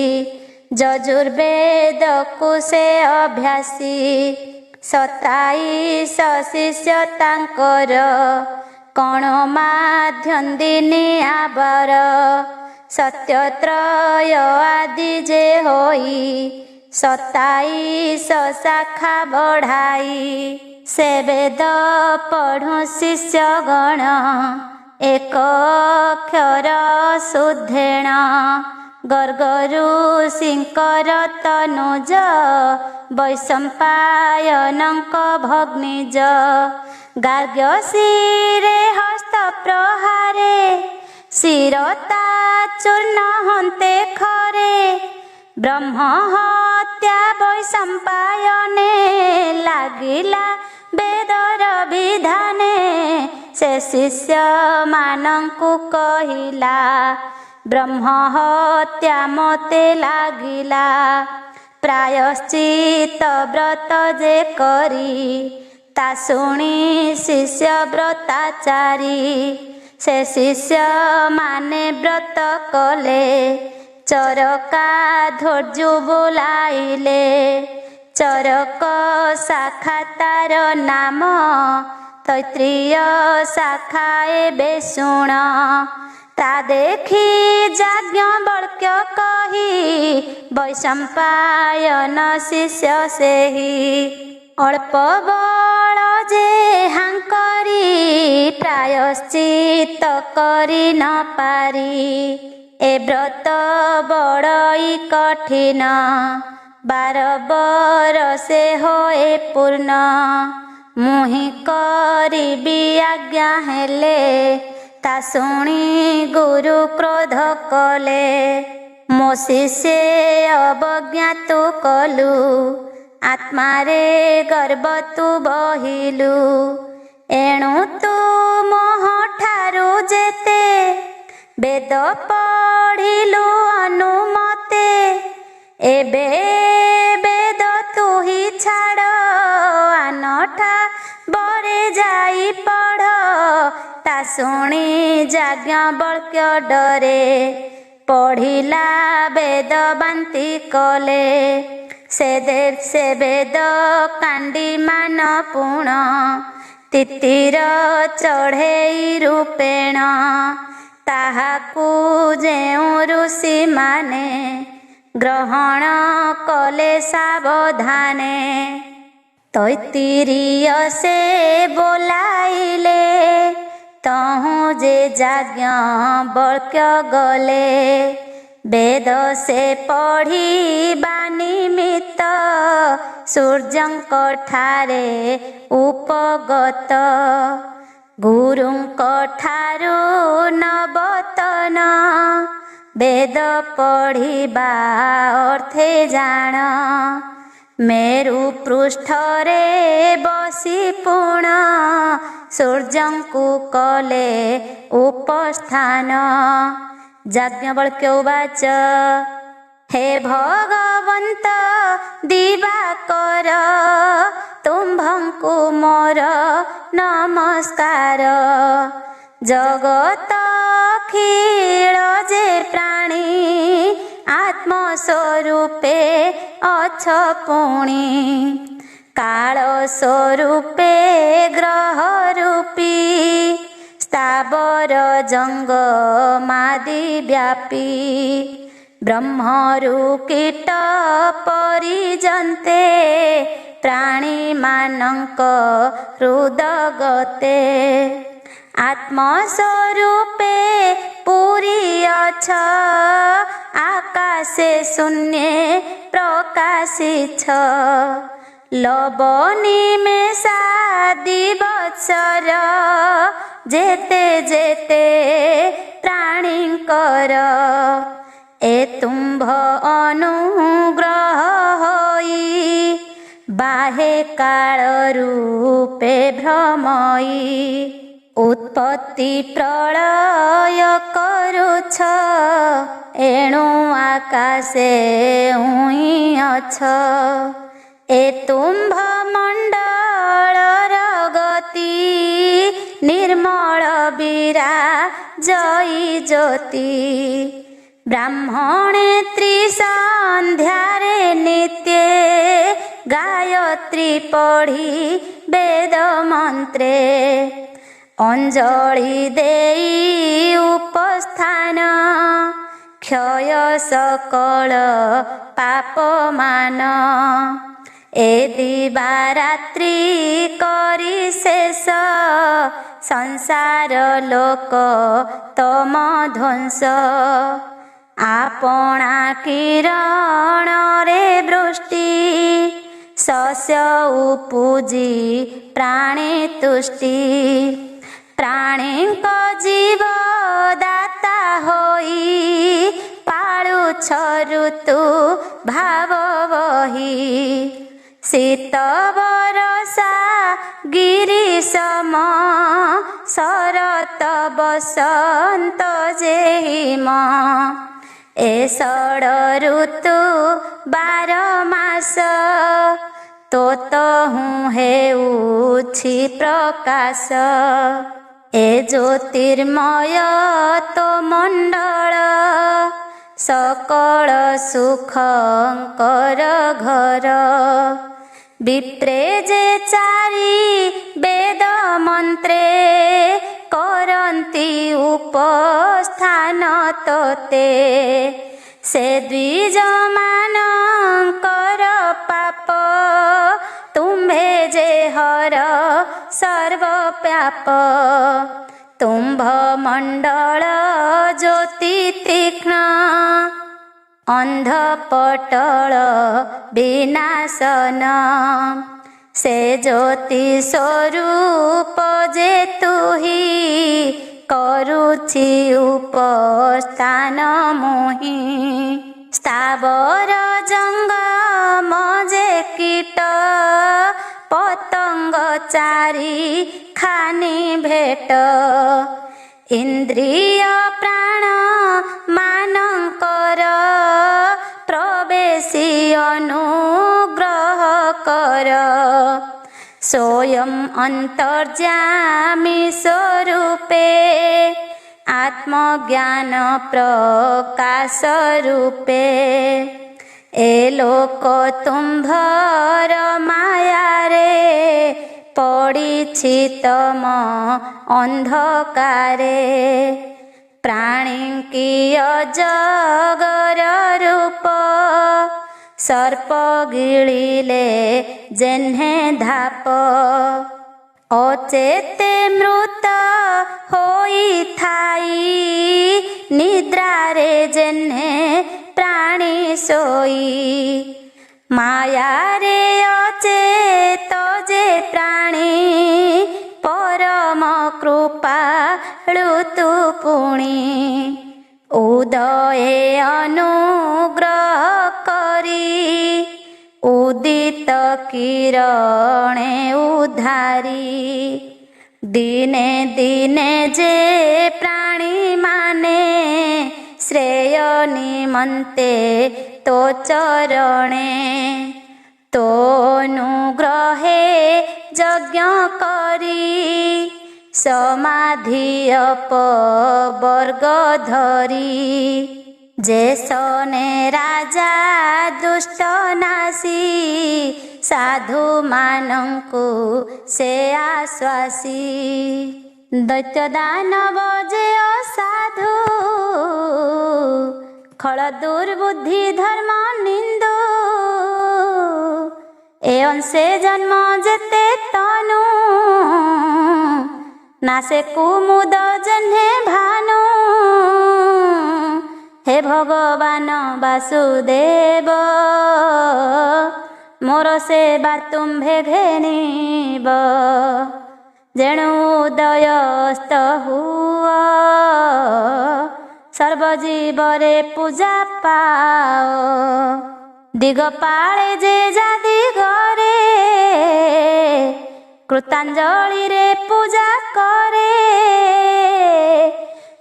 ଯଜୁର୍ବେଦକୁ ସେ ଅଭ୍ୟାସୀ, 27 ଶିଷ୍ୟ ତାଙ୍କର, କଣ ମାଧ୍ୟନ୍ଦିନୀ ଆବର, ସତ୍ୟତ୍ରୟ ଆଦି ଯେ ହୋଇ, 27 ଶାଖା ବଢ଼ାଇ, ସେ ବେଦ ପଢ଼ୁ ଶିଷ୍ୟ ଗଣ, ଏକ ଅକ୍ଷର ଶୁଦ୍ଧେଣ, ଗର୍ଗରୁ ଶିଙ୍କର ତନୁଜ, ବୈଶମ୍ପାୟନଙ୍କ ଭଗ୍ନିଜ, ଗାର୍ଗ୍ୟଶିରେ ହସ୍ତ ପ୍ରହାରେ, ଶିରତା ଚୂର୍ଣ୍ଣ ହନ୍ତେ ଖରେ, ବ୍ରହ୍ମ ହତ୍ୟା ବୈଶମ୍ପାୟନେ, ଲାଗିଲା ବେଦର ବିଧାନେ, ସେ ଶିଷ୍ୟ ମାନଙ୍କୁ କହିଲା, ବ୍ରହ୍ମ ହତ୍ୟା ମତେ ଲାଗିଲା, ପ୍ରାୟଶ୍ଚିତ ବ୍ରତ ଯେ କରି, ତା ଶୁଣି ଶିଷ୍ୟ ବ୍ରତାଚାରୀ, ସେ ଶିଷ୍ୟ ମାନେ ବ୍ରତ କଲେ, ଚରକା ଧୈର୍ଯ୍ୟ ବୋଲାଇଲେ, ଚରକ ଶାଖା ତାର ନାମ, ତୈତ୍ରୀୟ ଶାଖା ଏବେ ଶୁଣ। ତା ଦେଖି ଯାଜ୍ଞବଲ୍କ୍ୟ କହି, ବୈଶମ୍ପାୟନ ଶିଷ୍ୟ ସେହି। ଅଳ୍ପ ବଳ ଯେ ହାଙ୍କରି, ପ୍ରାୟଶ୍ଚିତ କରି ନ ପାରି। ଏ ବ୍ରତ ବଡ଼ଇ କଠିନ, 12 ବରଷେ ହୋଏ ପୂର୍ଣ୍ଣ। ମୁହିଁ କରିବି ଆଜ୍ଞା ହେଲେ, ତା ଶୁଣି ଗୁରୁ କ୍ରୋଧ କଲେ। ମୋ ଶିଷ୍ୟେ ଅବଜ୍ଞା ତୁ କଲୁ, ଆତ୍ମାରେ ଗର୍ବ ତୁ ବହିଲୁ। ଏଣୁ ତୁ ମୋହଠାରୁ ଯେତେ, ବେଦ ପଢ଼ିଲୁ ଅନୁମତେ। ଏବେ ବେଦ ତୁ ହି ଛାଡ଼, ଆନଠା ବରେ ଯାଇ ପଢ଼। ତା ଶୁଣି ଯାଜ୍ଞବଲ୍କ୍ୟ ଡରେ, ପଢ଼ିଲା ବେଦ ବାନ୍ତି କଲେ। ସେ ବେଦ କାଣ୍ଡି ମାନ ପୁଣ, ତିତିର ଚଢ଼େଇ ରୂପେଣ। ତାହାକୁ ଯେଉଁ ଋଷିମାନେ, ଗ୍ରହଣ କଲେ ସାବଧାନେ। ତୈତ୍ତିରୀୟ ସେ ବୋଲାଇଲେ, ତହୁଁ ଯେ ଯାଜ୍ଞବଲ୍କ୍ୟ ଗଲେ। ବେଦ ସେ ପଢ଼ିବା ନିମିତ୍ତ, ସୂର୍ଯ୍ୟଙ୍କ ଠାରେ ଉପଗତ। ଗୁରୁଙ୍କ ଠାରୁ ନବତନ, ବେଦ ପଢ଼ିବା ଅର୍ଥେ ଜାଣ। ମେରୁ ପୃଷ୍ଠରେ ବସି ପୁଣ, ସୂର୍ଯ୍ୟଙ୍କୁ କଲେ ଉପସ୍ଥାନ। ଯାଜ୍ଞବଲ୍କ୍ୟ ଉବାଚ, ହେ ଭଗବନ୍ତ ଦିବାକର, ତୁମ୍ଭଙ୍କୁ ମୋର ନମସ୍କାର। ଜଗତ ଅଖିଳ ଯେ ପ୍ରାଣୀ, ଆତ୍ମସ୍ୱରୂପେ ଅଛ ପୁଣି। କାଳ ସ୍ୱରୂପେ ଗ୍ରହ ରୂପୀ, ସ୍ଥାବର ଜଙ୍ଗମାଦି ବ୍ୟାପୀ। ବ୍ରହ୍ମରୁ କୀଟ ପର୍ଯ୍ୟନ୍ତେ, ପ୍ରାଣୀମାନଙ୍କ ହୃଦଗତେ। ଆତ୍ମସ୍ୱରୂପେ ପୁରୀ ଅଛ, ଆକାଶେ ଶୂନ୍ୟେ ପ୍ରକାଶିଛ। ଲବ ନିମେଷାଦି ବତ୍ସର, ଯେତେ ଯେତେ ପ୍ରାଣୀଙ୍କର। ଏ ତୁମ୍ଭ ଅନୁଗ୍ରହ ହୋଇ, ବାହେ କାଳ ରୂପେ ଭ୍ରମଇ। ଉତ୍ପତ୍ତି ପ୍ରଳୟ କରୁଛ, ଏଣୁ ଆକାଶେ ଉଇଁ ଅଛ। ଏ ତୁମ୍ଭ ମଣ୍ଡଳର ଗତି, ନିର୍ମଳ ବିରାଜଇ ଜ୍ୟୋତି। ବ୍ରାହ୍ମଣେ ତ୍ରିସନ୍ଧ୍ୟାରେ ନିତ୍ୟେ, ଗାୟତ୍ରୀ ପଢ଼ି ବେଦ ମନ୍ତ୍ରେ। ଅଞ୍ଜଳି ଦେଇ ଉପସ୍ଥାନ, କ୍ଷୟ ସକଳ ପାପମାନ। ଏ ଦିବାରାତ୍ରି କରି ଶେଷ, ସଂସାର ଲୋକ ତମ ଧ୍ୱଂସ। ଆପଣା କିରଣରେ ବୃଷ୍ଟି, ଶସ୍ୟ ଉପୁଜି ପ୍ରାଣୀ ତୁଷ୍ଟି। ପ୍ରାଣୀଙ୍କ ଜୀବଦାତା ହୋଇ, ପାଳୁଛ ଋତୁ ଭାବ ବହି। ଶୀତ ବରଷା ଗିରିଶମ, ଶରତ ବସନ୍ତ ଯେହିମ। ଏ ଷଡ଼ ଋତୁ 12 ମାସ, ତୋତହୁଁ ହେଉଛି ପ୍ରକାଶ। ଏ ଜ୍ୟୋତିର୍ମୟ ତୋ ମଣ୍ଡଳ, सकल सुखंकर घर। विप्रे जे चारि वेद मंत्रे करन्ति उपस्थान तोते। से द्विज मानकर पाप तुम्भे जे हर सर्वव्याप। तुम्भ मंडल ज्योति तीक्ष्ण अंधपटल विनाशन। से ज्योति स्वरूप जे तुही करुछि उपस्थान मोहि। स्थावर जंगम जे कीट पतंग चारि खानि भेट। इंद्रिय प्राण मानकर प्रवेशी अनुग्रह कर। स्वयं अंतर्यामी स्वरूपे आत्मज्ञान प्रकाश रूपे। ए लोक तुम्भर माया रे पड़िछि तम अंधकारे। प्राणी की अजगर रूप सर्प गिलिले जेन्हे धाप। अचेते मृत होई थाई निद्रा रे जेन्हे प्राणी सोई। माया रे अचेत जे प्राणी परम कृपाळु तु पुणी। उदये अनुग्रह करी उदित किरणे उधारी। दिने दिने जे प्राणी माने श्रेय निमन्ते तो चरणे। तो अनुग्रहे यज्ञ करी समाधि अपवर्ग धरी। जैसने राजा दुष्ट नासी साधु मानंकु से आश्वासी। दैत्य दानव जे असाधु खल दुर्बुद्धि धर्म निंदु। ए अंशे जन्म जेते तनु नासे कुमुद जन्हे भानु। हे भगवान वासुदेव मोर सेवा तुम्भे घेनिब। जेणु उदयस्त हुआ सर्वजीवरे पूजा पाओ। दिगपाळे जे जादी घरे कृतांजलि रे पूजा करे।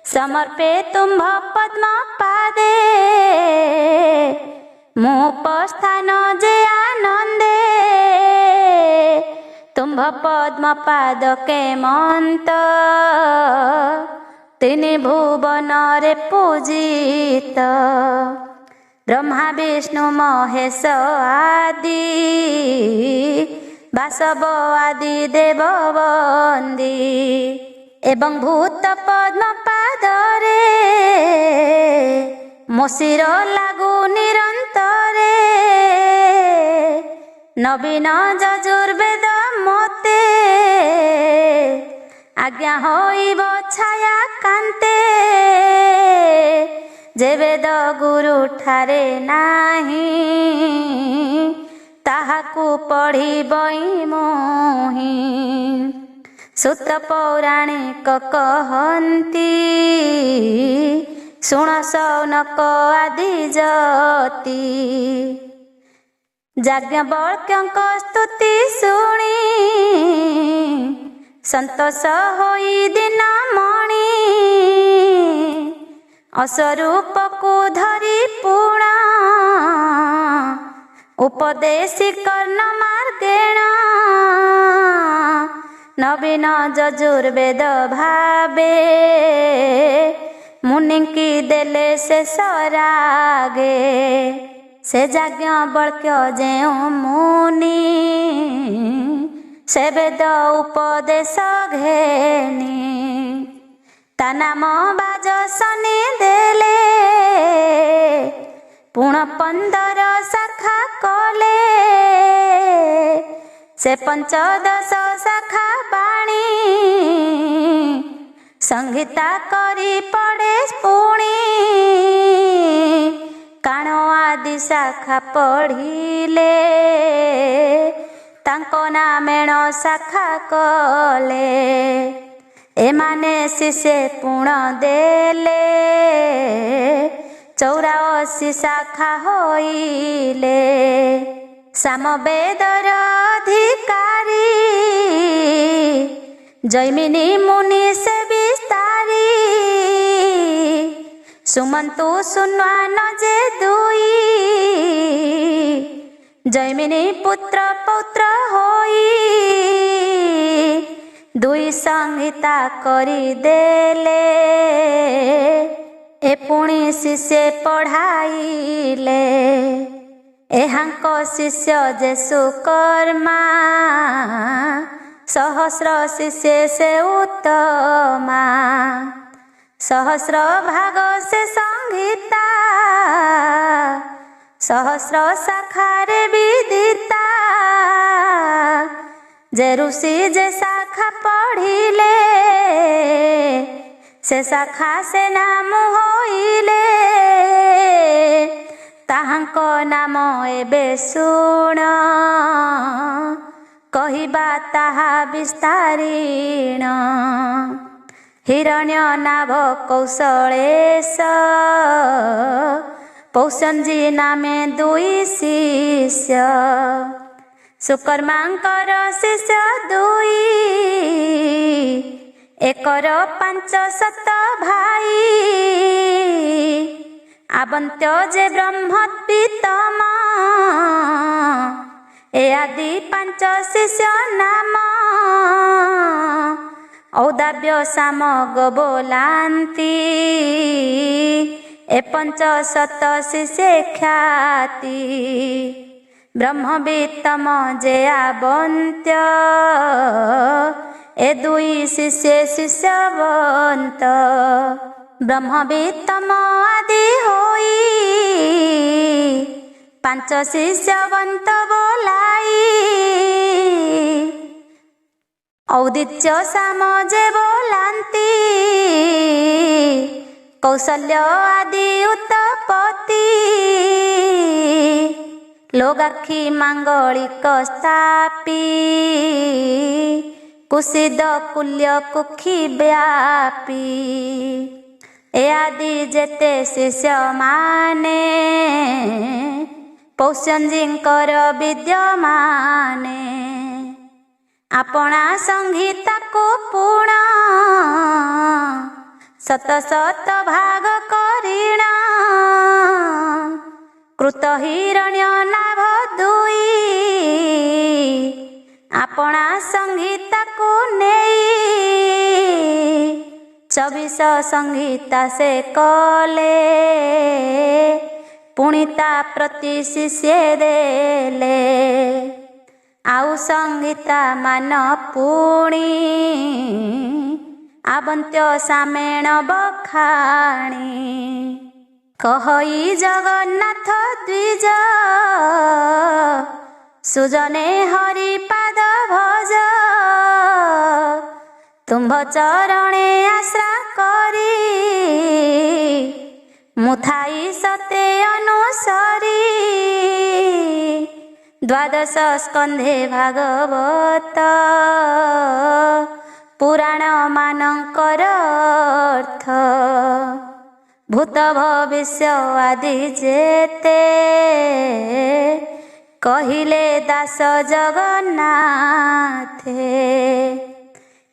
समर्पे तुम्भ पद्म पादे मुपस्थान जे आनंदे। तुम्भ पद्म पाद के मंत तिनि भुवन रे पूजित। ब्रह्मा विष्णु महेश आदि वासव आदि देव वंदी। एवं भूत पद्म पादरे मोशिर लागू निरंतरे। नवीन यजुर्वेद मते आज्ञा होइब छाया कांते। जे वेद गुरु ठारे नाही ताहाकु पढ़िबई मोहि। सुत पौराणिक कहन्ति शुण शौनक आदि जति। याज्ञवल्क्यंक स्तुति शुणी संतोष होई दिन मणि। अस्वरूप को धरी पुणा उपदेशी कर्ण मार्गेण। नवीन यजुर्वेद भावे मुनि की देले से सरागे से जाज्ञ बल्क्य जेउ मुनि से वेद उपदेश घेनी ता नाम बाज शनि देले पुण 15 शाखा कले से 15 शाखा बाणी संहिता करी पड़े पुणी काण आदि शाखा पढ़िले तांको ना मेण शाखा कले एमाने शिष्य पुण देले 84 शाखा होइले सामवेदर अधिकारी जैमिनी मुनि से विस्तारी सुमंतु सुन्वान जे दुई जैमिनी पुत्र पौत्र होई दुई संहिता करी देले ए पुणी शिष्य पढ़ाइले एहांको शिष्य जे सुकर्मा सहस्र शिष्य से उत्तमा सहस्र भाग से संहिता सहस्र शाखारे विदिता जे ऋषि जे शाखा पढ़िले से शाखा से नाम होइले ताहांको नाम एबे सुण कहिबा ताहा विस्तारीण हिरण्य नाभ कौशलेश पौषंजी नामे 2 शिष्य सुकर्मांकर शिष्य 2 एकर 500 भाई आवंत्य जे ब्रह्मोत्पितम ए आदि 5 शिष्य नाम औदाव्य सामग बोलांती ए 500 शिष्य ख्याति ब्रह्मवित्तम जे आवंत्य ए 2 शिष्य शिष्यवंत ब्रह्मवित्तम आदि होई 5 शिष्यवंत बोलाई औदित्य साम जे बोलांती कौशल्य आदि उत्पत्ति लोगाक्षी मांगलिक स्थापी कुसिद कुल्य कुक्षी व्यापी ए आदि जेते शिष्य माने पौषंजींकर विद्यमाने आपणा संहिता को पुण 700 भाग करिणा कृत हिरण्य नाभ 2 आपणा संहिता को नेई 24 संहिता से कले पुणिता प्रति शिष्य देले आउ संहिता मान पुणी आवंत्य सामेण बखाणी कहई जगन्नाथ द्विज सुजने हरिपाद भज तुम्भ चरणे आश्रा करी मुथाई सते अनुसरी 12 स्कंधे भागवत पुराण मानकर अर्थ भूत भविष्य आदि जेते कहिले दास जगन्नाथे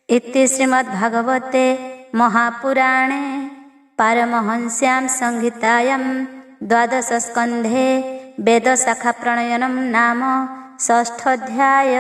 इति श्रीमद्भागवते महापुराणे पारमहंस्यां संहितायां 12 स्कंधे वेद शाखा प्रणयनम नाम 6th अध्याय।